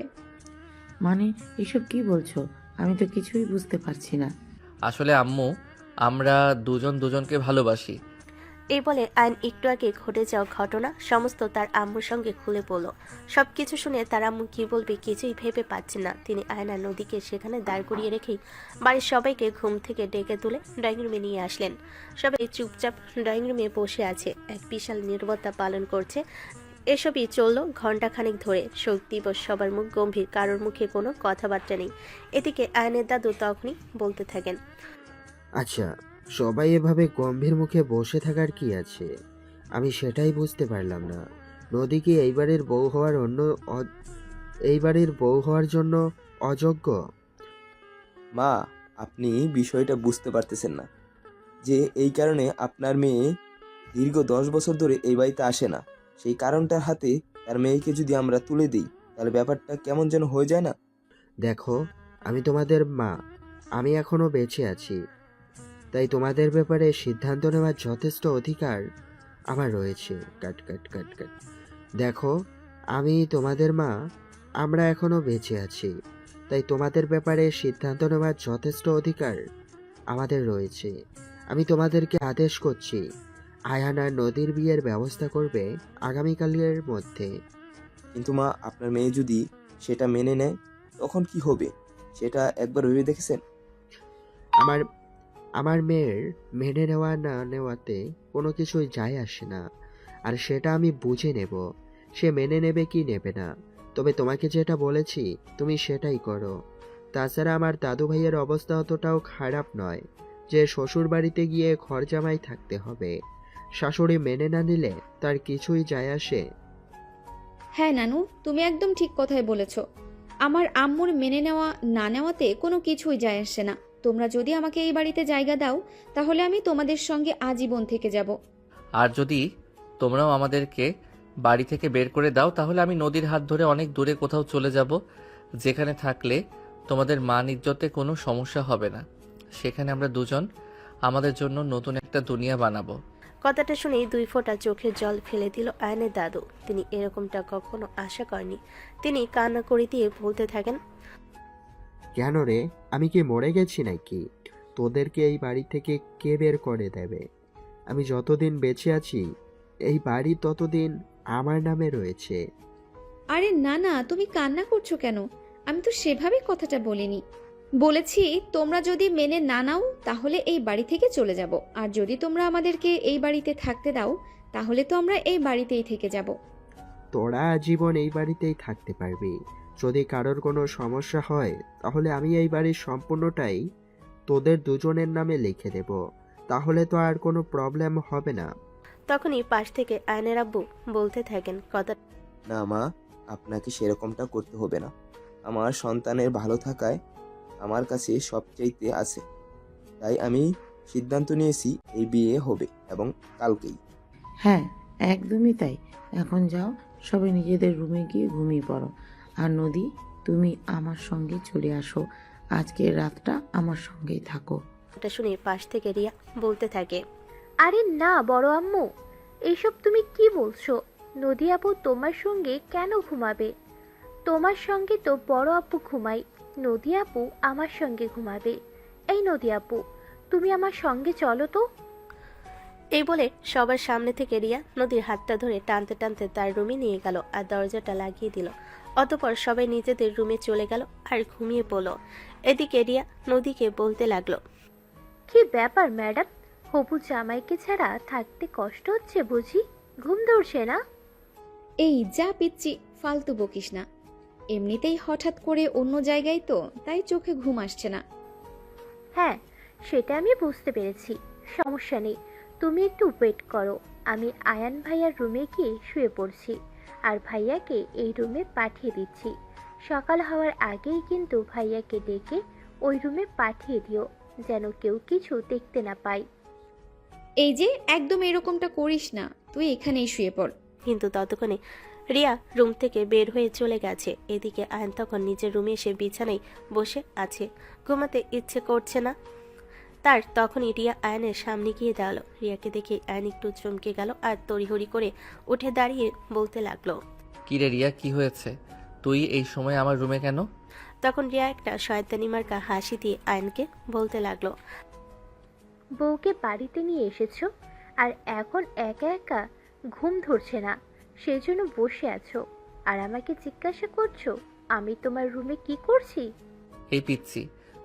মানে এসব কি বলছো? আমি তো কিছুই বুঝতে পারছি না। আসলে আম্মু, আমরা দুজন দুজনকে ভালোবাসি। এই বলে আয়ন একটু আগে ঘটে যাওয়া ঘটনা সমস্ত তার আম্মুর সঙ্গে খুলে পড়ল। সবকিছু শুনে তার আম্মু কি বলবে কিছুই ভেবে পাচ্ছেন না। তিনি আয়ন আর নদীকে সেখানে দাঁড় করিয়ে রেখেই বাড়ির সবাইকে ঘুম থেকে ডেকে তুলে ড্রয়িং রুমে নিয়ে আসলেন। সবাই চুপচাপ ড্রয়িং রুমে বসে আছে, এক বিশাল নীরবতা পালন করছে। এসবই চলল ঘণ্টাখানেক ধরে। শোক দিবস, সবার মুখ গম্ভীর, কারোর মুখে কোনো কথাবার্তা নেই। এদিকে আয়নের দাদু তখনই বলতে থাকেন, আচ্ছা, সবাই এভাবে গম্ভীর মুখে বসে থাকার কি আছে? আমি সেটাই বুঝতে পারলাম না। নদী কি এইবারের বউ হওয়ার জন্য অযোগ্য? মা, আপনি বিষয়টা বুঝতে পারতেছেন না যে এই কারণে আপনার মেয়ে দীর্ঘ 10 বছর ধরে এই বাড়িতে আসে না। সেই কারণটার হাতে তার মেয়েকে যদি আমরা তুলে দিই, তাহলে তাহলে ব্যাপারটা কেমন যেন হয়ে যায় না? দেখো, আমি তোমাদের মা, আমি এখনো বেঁচে আছি, তাই তোমাদের ব্যাপারে সিদ্ধান্ত নেওয়ার যথেষ্ট অধিকার আমার রয়েছে। কাট কাট কাট কাট। দেখো, আমি তোমাদের মা, আমরা এখনো বেঁচে আছি, তাই তোমাদের ব্যাপারে সিদ্ধান্ত নেওয়ার যথেষ্ট অধিকার আমাদের রয়েছে। আমি তোমাদেরকে আদেশ করছি, আয়ান আর নদীর বিয়ের ব্যবস্থা করবে আগামীকালের মধ্যে। কিন্তু মা, আপনার মেয়ে যদি সেটা মেনে নেয় তখন কি হবে? সেটা একবার ভেবে দেখেছেন? আমার আমার মেয়ের মেনে নেওয়া না নেওয়াতে কোনো কিছুই যায় আসে না, আর সেটা আমি বুঝে নেব সে মেনে নেবে কি নেবে না। তবে তোমাকে যেটা বলেছি তুমি সেটাই করো। তাছাড়া আমার দাদু ভাইয়ের অবস্থা অতটাও খারাপ নয় যে শ্বশুর বাড়িতে গিয়ে ঘরজামাই থাকতে হবে। শাশুড়ি মেনে না নিলে তার কিছুই যায় আসে। হ্যাঁ নানু, তুমি একদম ঠিক কথাই বলেছ। আমার আম্মুর মেনে নেওয়া না নেওয়াতে কোনো কিছুই যায় আসে না। তোমরা যদি আমাকে এই বাড়িতে জায়গা দাও, তাহলে আমি তোমাদের সঙ্গে আজীবন থেকে যাব। আর যদি তোমরাও আমাদেরকে বাড়ি থেকে বের করে দাও, তাহলে আমি নদীর হাত ধরে অনেক দূরে কোথাও চলে যাব, যেখানে থাকলে তোমাদের মান ইজ্জতে কোনো সমস্যা হবে না। সেখানে আমরা দুজন আমাদের জন্য নতুন একটা দুনিয়া বানাবো। কথাটা শুনেই 2 ফোঁটা চোখের জল ফেলে দিল আয়নের দাদু। তিনি এরকমটা কখনো আশা করেনি। তিনি কান্না করে দিয়ে বলতে থাকেন, কেন রে, আমি কি মরে গেছি নাকি? তোদেরকে এই বাড়ি থেকে কে বের করে দেবে? আমি যতদিন বেঁচে আছি এই বাড়ি ততদিন আমার নামে রয়েছে। আরে না না, তুমি কান্না করছো কেন? আমি তো সেভাবে কথাটা বলিনি। বলেছি তোমরা যদি মেনে না নাও তাহলে এই বাড়ি থেকে চলে যাব, আর যদি তোমরা আমাদেরকে এই বাড়িতে থাকতে দাও তাহলে তো আমরা এই বাড়িতেই থেকে যাব। তোরা আজীবন এই বাড়িতেই থাকতে পারবি। যদি কারোর কোনো সমস্যা হয় তাহলে আমি এই বাড়ির সম্পূর্ণটাই তোদের দুজনের নামে লিখে দেব, তাহলে তো আর কোনো প্রবলেম হবে না। তখনই পাশ থেকে আয়নের আব্বু বলতে থাকেন, কথা না মা, আপনাকে সেরকমটা করতে হবে না। আমার সন্তানের ভালো থাকায় আমার কাছে সবচাইতে আছে, তাই আমি সিদ্ধান্ত নিয়েছি এই বিয়ে হবে এবং কালকেই। হ্যাঁ, একদমই তাই। এখন যাও, সবাই নিজেদের রুমে গিয়ে ঘুমিয়ে পড়ো। আর নদী, তুমি আমার সঙ্গে চলে আসো, আজকের রাতটা আমার সঙ্গেই থাকো। এটা শুনে পাশ থেকে রিয়া বলতে থাকে, আরে না বড় আম্মু, এইসব তুমি কি বলছো? নদী আপু তোমার সঙ্গে কেন ঘুমাবে? তোমার সঙ্গে তো বড় আপু ঘুমাই, নদী আপু আমার সঙ্গে ঘুমাবে। এই নদী আপু, তুমি আমার সঙ্গে চলো তো। এই বলে সবার সামনে থেকে রিয়া নদীর হাতটা ধরে টানতে টানতে তার রুমে নিয়ে গেল আর দরজাটা লাগিয়ে দিল। অতঃপর সবাই নিজেদের রুমে চলে গেল আর ঘুমিয়ে পড়ল। এদিকে রিয়া নদীকে বলতে লাগলো, কি ব্যাপার ম্যাডাম, হবু জামাইকে ছাড়া থাকতে কষ্ট হচ্ছে বুঝি? ঘুম ধরছে না? এই যা পিচ্ছি, ফালতু বকিস না। এমনিতেই হঠাৎ করে অন্য জায়গায় তো, তাই চোখে ঘুম আসছে না। হ্যাঁ, সেটা আমি বুঝতে পেরেছি, সমস্যা নেই। তুমি একটু ওয়েট করো, আমি আয়ান ভাইয়ার রুমে গিয়ে শুয়ে পড়ছি আর ভাইয়াকে এই রুমে পাঠিয়ে দিচ্ছি। সকাল হওয়ার আগেই কিন্তু ভাইয়াকে ডেকে ওই রুমে পাঠিয়ে দিও, যেন কেউ কিছু দেখতে না পায়। এই যে একদম এরকমটা করিস না, তুই এখানেই শুয়ে পড়। কিন্তু ততক্ষণে রিয়া রুম থেকে বের হয়ে চলে গেছে। এদিকে আয়ন তখন নিজের রুমে এসে বিছানায় বসে আছে, ঘুমাতে ইচ্ছে করছে না তার। তখনই রিয়া আয়নের সামনে গিয়ে দাঁড়ালো। রিয়াকে দেখে আয়ন একটু চমকে গেল আর তড়িহড়ি করে উঠে দাঁড়িয়ে বলতে লাগলো, কি রে রিয়া, কি হয়েছে? তুই এই সময় আমার রুমে কেন? তখন রিয়া একটা শয়তানি মার্কা হাসি দিয়ে আয়নকে বলতে লাগলো, বউকে বাড়িতে নিয়ে এসেছো আর এখন একা একা ঘুম ধরছে না, সেজন্য বসে আছো আর আমাকে জিজ্ঞাসা করছো আমি তোমার রুমে কি করছি? এই পিচ্ছি,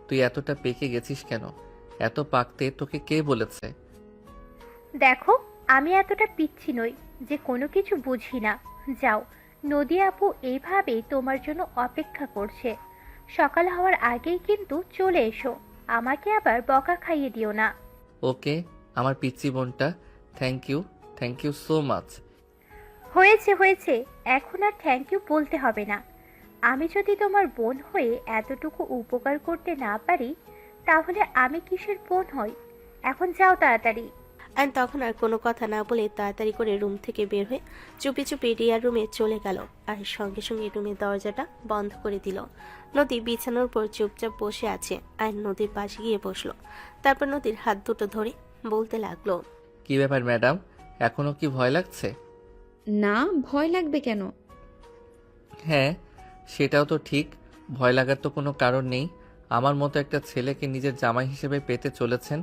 তুই এতটা পেকে গেছিস কেন? এত পাকতে তোকে কে বলেছে? দেখো, আমি এতটা পিচ্ছি নই যে কোনো কিছু বুঝি না। যাও, নদী আপু এইভাবেই তোমার জন্য অপেক্ষা করছে। সকাল হওয়ার আগেই কিন্তু চলে এসো, আমাকে আবার বকা খাইয়ে দিও না। ওকে আমার পিচ্ছি বোনটা, থ্যাংক ইউ সো মাচ। হয়েছে হয়েছে, এখন আর থ্যাংক ইউ বলতে হবে না। আমি যদি তোমার বোন হয়ে এতটুকু উপকার করতে না পারি তাহলে আমি কিসের বোন হই? এখন যাও তাড়াতাড়ি। আয়ন তখন আর কোনো কথা না বলে তাড়াতাড়ি করে রুম থেকে বের হয়ে চুপি চুপি রিয়ার রুমে চলে গেল আর সঙ্গে সঙ্গে রুমের দরজাটা বন্ধ করে দিল। নদী বিছানার উপর চুপচাপ বসে আছে। আয়ন নদীর পাশে গিয়ে বসলো। তারপর নদীর হাত দুটো ধরে বলতে লাগলো, কি ব্যাপার ম্যাডাম, এখনো কি ভয় লাগছে? না, ভয় লাগবে কেন? হ্যাঁ, সেটাও তো ঠিক, ভয় লাগার তো কোনো কারণ নেই। আমার মতো একটা ছেলেকে নিজের জামাই হিসেবে পেতে চলেছেন,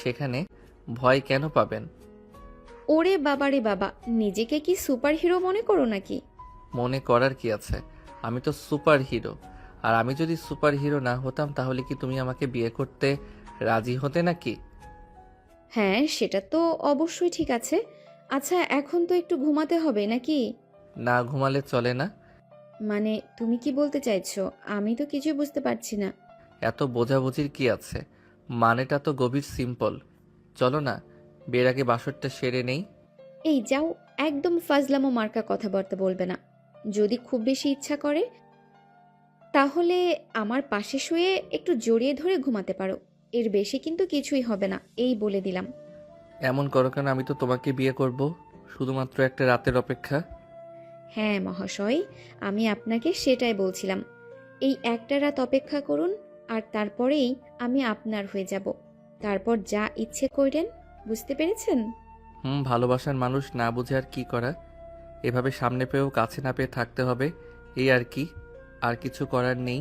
সেখানে ভয় কেন পাবেন? ওরে বাবারে বাবা, নিজেকে কি সুপার হিরো মনে করো নাকি? মনে করার কি আছে, আমি তো সুপার হিরো। আর আমি যদি সুপার হিরো না হতাম তাহলে কি তুমি আমাকে বিয়ে করতে রাজি হতে নাকি? হ্যাঁ, সেটা তো অবশ্যই ঠিক আছে। আচ্ছা, এখন তো একটু ঘুমাতে হবে নাকি? না ঘুমালে চলে না। মানে তুমি কি বলতে চাইছো? আমি তো কিছু বুঝতে পারছি না। এত বোঝাবুঝির কি আছে, মানেটা তো গভীর সিম্পল। চলো না, বিয়ের আগে বাসরটা সেরে নেই। এই যাও, একদম ফাজলামো মার্কা কথাবার্তা বলবে না। যদি খুব বেশি ইচ্ছা করে তাহলে আমার পাশে শুয়ে একটু জড়িয়ে ধরে ঘুমাতে পারো। এর বেশি কিন্তু কিছুই হবে না, এই বলে দিলাম। এমন করো কেন? আমি তো তোমাকে বিয়ে করব, শুধুমাত্র একটা রাতের অপেক্ষা। হ্যাঁ মহাশয়, আমি আপনাকে সেটাই বলছিলাম। এই একটা রাত অপেক্ষা করুন, আর তারপরেই আমি আপনার হয়ে যাব। তারপর যা ইচ্ছে করেন, বুঝতে পেরেছেন? ভালোবাসার মানুষ না বুঝে আর কি করা। এভাবে সামনে পেয়েও কাছে না পেয়ে থাকতে হবে, এই আর কি, আর কিছু করার নেই।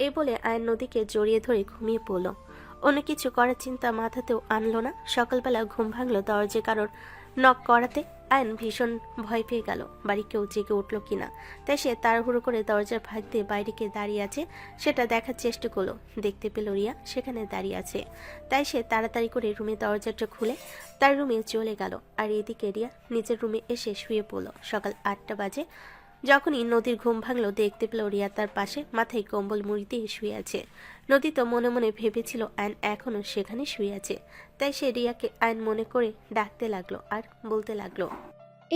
এই বলে আয়ন নদীকে জড়িয়ে ধরে ঘুমিয়ে পড়ল। অন্য কিছু করার চিন্তা মাথাতেও আনলো না। সকালবেলা ঘুম ভাঙলো দরজে কারোর নক করাতে। আয়ন ভীষণ ভয় পেয়ে গেল বাড়ি কেউ জেগে উঠলো কিনা। তাই সে তাড়াহুড়ো করে দরজার ফাঁক দিয়ে বাইরে কে দাঁড়িয়ে আছে সেটা দেখার চেষ্টা করলো। দেখতে পেল রিয়া সেখানে দাঁড়িয়ে আছে। তাই সে তাড়াতাড়ি করে রুমে দরজাটা খুলে তার রুমে চলে গেল। আর এদিকে রিয়া নিজের রুমে এসে শুয়ে পড়লো। সকাল 8টা বাজে। যখনই নদীর ঘুম ভাঙলো দেখতে পেল রিয়া তার পাশে মাথায় কম্বল মুড়ি দিয়ে শুয়ে আছে। নদী তো মনে মনে ভেবেছিল আয়ন এখনো সেখানে শুয়ে আছে। তাই সে রিয়াকে আয়ন মনে করে ডাকতে লাগলো আর বলতে লাগলো,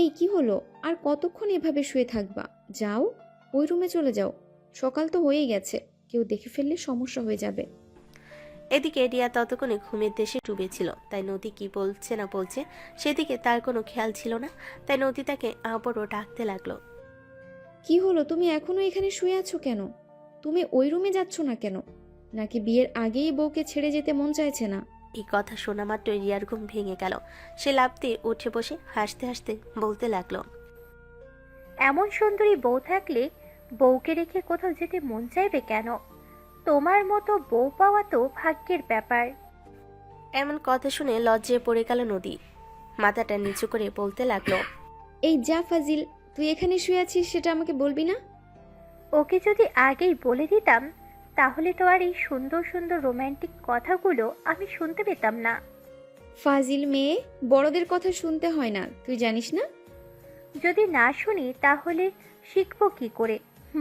এই কি হলো? আর কতক্ষণ এভাবে শুয়ে থাকবা? যাও, ওই রুমে চলে যাও। সকাল তো হয়েই গেছে, কেউ দেখে ফেললে সমস্যা হয়ে যাবে। এদিকে রিয়া ততক্ষণে ঘুমের দেশে ডুবেছিল। তাই নদী কি বলছে না বলছে সেদিকে তার কোনো খেয়াল ছিল না। তাই নদী তাকে আবারও ডাকতে লাগলো, কি হলো, তুমি এখনো এখানে শুয়ে আছো কেন? তুমি ওই রুমে যাচ্ছ না কেন? নাকি বিয়ের আগেই বউকে ছেড়ে যেতে মন চাইছে না? এই কথা শোনা মাত্র রিয়ার ঘুম ভেঙে গেল। সে লাফ দিয়ে উঠে বসে হাসতে হাসতে বলতে লাগলো, এমন সুন্দরী বউ থাকলে বউকে রেখে কোথাও যেতে মন চাইবে কেন? তোমার মতো বউ পাওয়া তো ভাগ্যের ব্যাপার। এমন কথা শুনে লজ্জায় পড়ে গেল নদী। মাথাটা নিচু করে বলতে লাগলো, এই যা ফাজিল, তুই এখানে শুয়ে আছিস সেটা আমাকে বলবি না? ওকে যদি আগেই বলে দিতাম তাহলে তো আর এই সুন্দর সুন্দর রোমান্টিক কথাগুলো আমি শুনতে পেতাম না। ফাজিল মেয়ে, বড়দের কথা শুনতে হয় না, তুই জানিস না? যদি না শুনি তাহলে শিখবো কি করে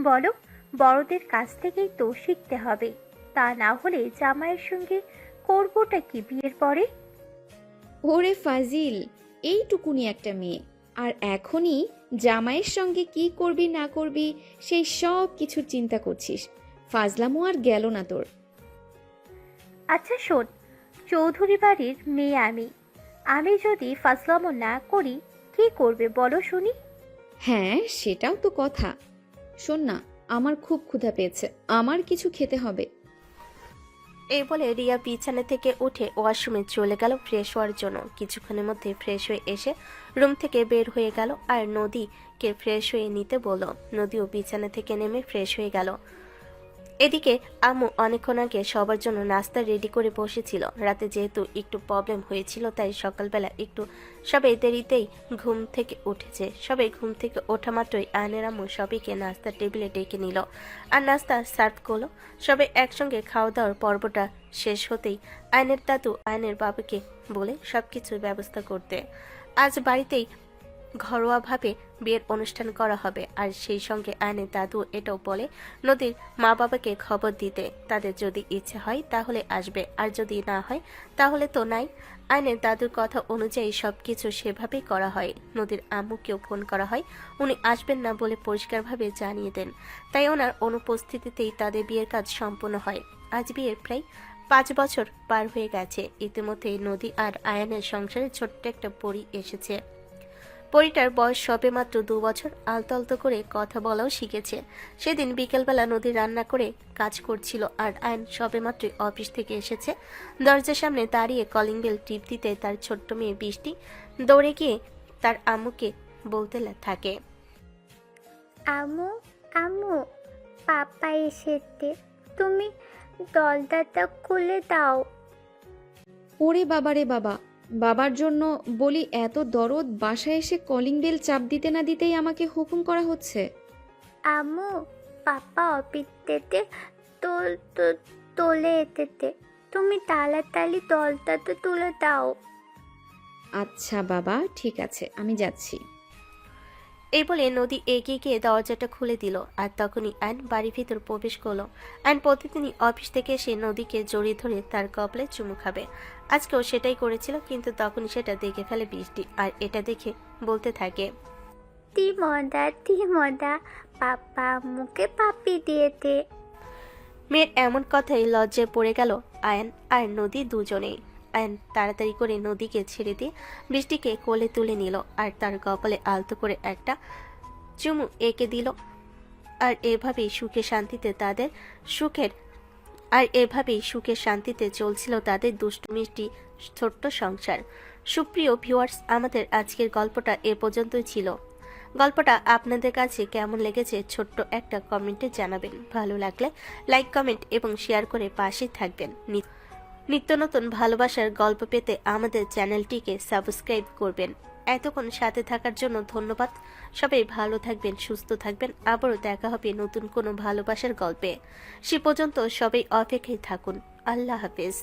বলো? বড়দের কাছ থেকেই তো শিখতে হবে। তা না হলে জামাইয়ের সঙ্গে করবোটা কি বিয়ের পরে? ওরে ফাজিল, এইটুকুনি একটা মেয়ে, আর এখনই জামাইয়ের সঙ্গে কি করবি না করবি সেই সব কিছু চিন্তা করছিস। ফাজলামো আর গেল না তোর। আচ্ছা শোন, চৌধুরী বাড়ির মেয়ে আমি যদি ফাজলামো না করি কি করবে বলো শুনি? হ্যাঁ, সেটাও তো কথা। শোন না, আমার খুব ক্ষুধা পেয়েছে, আমার কিছু খেতে হবে। এই বলে রিয়া বিছানা থেকে উঠে ওয়াশরুমে চলে গেল ফ্রেশ হওয়ার জন্য। কিছুক্ষণের মধ্যে ফ্রেশ হয়ে এসে রুম থেকে বের হয়ে গেল আর নদীকে ফ্রেশ হয়ে নিতে বলল। নদীও বিছানা থেকে নেমে ফ্রেশ হয়ে গেল। এদিকে আম্মু অনেকক্ষণ আগে সবার জন্য নাস্তা রেডি করে বসেছিল। রাতে যেহেতু একটু প্রবলেম হয়েছিল তাই সকালবেলা একটু সবাই দেরিতেই ঘুম থেকে উঠেছে। সবাই ঘুম থেকে ওঠা মাত্রই আয়নের আম্মু সবাইকে নাস্তার টেবিলে ডেকে নিল আর নাস্তা সার্ভ করলো। সবাই একসঙ্গে খাওয়া দাওয়ার পর্বটা শেষ হতেই আয়নের দাদু আয়নের বাবাকে বলে সবকিছুর ব্যবস্থা করতে। আজ বাড়িতেই ঘরোয়াভাবে বিয়ের অনুষ্ঠান করা হবে। আর সেই সঙ্গে আয়নের দাদু এটাও বলে নদীর মা বাবাকে খবর দিতে, তাদের যদি ইচ্ছে হয় তাহলে আসবে, আর যদি না হয় তাহলে তো নাই। আয়নের দাদুর কথা অনুযায়ী সবকিছু সেভাবেই করা হয়। নদীর আম্মুকেও ফোন করা হয়, উনি আসবেন না বলে পরিষ্কারভাবে জানিয়ে দেন। তাই ওনার অনুপস্থিতিতেই তাদের বিয়ের কাজ সম্পন্ন হয়। আজ বিয়ের প্রায় 5 বছর পার হয়ে গেছে। ইতিমধ্যেই নদী আর আয়ানের সংসারে ছোট্ট একটা পরী এসেছে। পরীটার বয়স সবে মাত্র 2 বছর। আলতো আলতো করে কথা বলাও শিখেছে। সেদিন বিকেলবেলা নদী রান্না করে কাজ করছিল আর আয়ন সবে মাত্র অফিস থেকে এসেছে। দরজার সামনে দাঁড়িয়ে কলিং বেল টিপ দিতে তার ছোট্ট মেয়ে বৃষ্টি দৌড়ে গিয়ে তার আম্মুকে বলতে থাকে, আম্মু আম্মু, পাপা এসেছে, তুমি দরজাটা খুলে দাও। ওরে বাবা রে বাবা, বাবার জন্য বলি এত দরদ, বাসায় এসে কলিং বেল চাপ দিতে না দিতেই আমাকে হুকুম করা হচ্ছে। আম্মু, পাপা অফিস থেকে তোলে এসেছে, তুমি তাড়াতাড়ি দরজাটা তুলে দাও। আচ্ছা বাবা, ঠিক আছে, আমি যাচ্ছি। এই বলে নদী এগিয়ে গিয়ে দরজাটা খুলে দিল। আর তখনই আয়ন বাড়ির ভিতর প্রবেশ করলো। আয়ন প্রতিদিনই অফিস থেকে এসে নদীকে জড়িয়ে ধরে তার কপালে চুমু খাবে। আজকেও সেটাই করেছিল, কিন্তু তখনই সেটা দেখে ফেলে বৃষ্টি। আর এটা দেখে বলতে থাকে, তি মজা, পাপা আম্মুকে পাপি দিয়েছে। মেয়ের এমন কথাই লজ্জায় পড়ে গেল আয়ন আর নদী দুজনেই। আয়ন তাড়াতাড়ি করে নদীকে ছেড়ে দিয়ে বৃষ্টিকে কোলে তুলে নিল আর তার কপালে আলতো করে একটা চুমু এঁকে দিল। আর এভাবেই সুখে শান্তিতে চলছিল তাদের দুষ্টু মিষ্টি ছোট্ট সংসার। সুপ্রিয় ভিউয়ার্স, আমাদের আজকের গল্পটা এ পর্যন্তই ছিল। গল্পটা আপনাদের কাছে কেমন লেগেছে ছোট্ট একটা কমেন্টে জানাবেন। ভালো লাগলে লাইক, কমেন্ট এবং শেয়ার করে পাশে থাকবেন। নিত্য নতুন ভালোবাসার গল্প পেতে আমাদের চ্যানেলটিকে সাবস্ক্রাইব করবেন। এতক্ষণ সাথে থাকার জন্য ধন্যবাদ। সবাই ভালো থাকবেন, সুস্থ থাকবেন। আবারও দেখা হবে নতুন কোনো ভালোবাসার গল্পে। সে পর্যন্ত সবাই অপেক্ষায় থাকুন। আল্লাহ হাফেজ।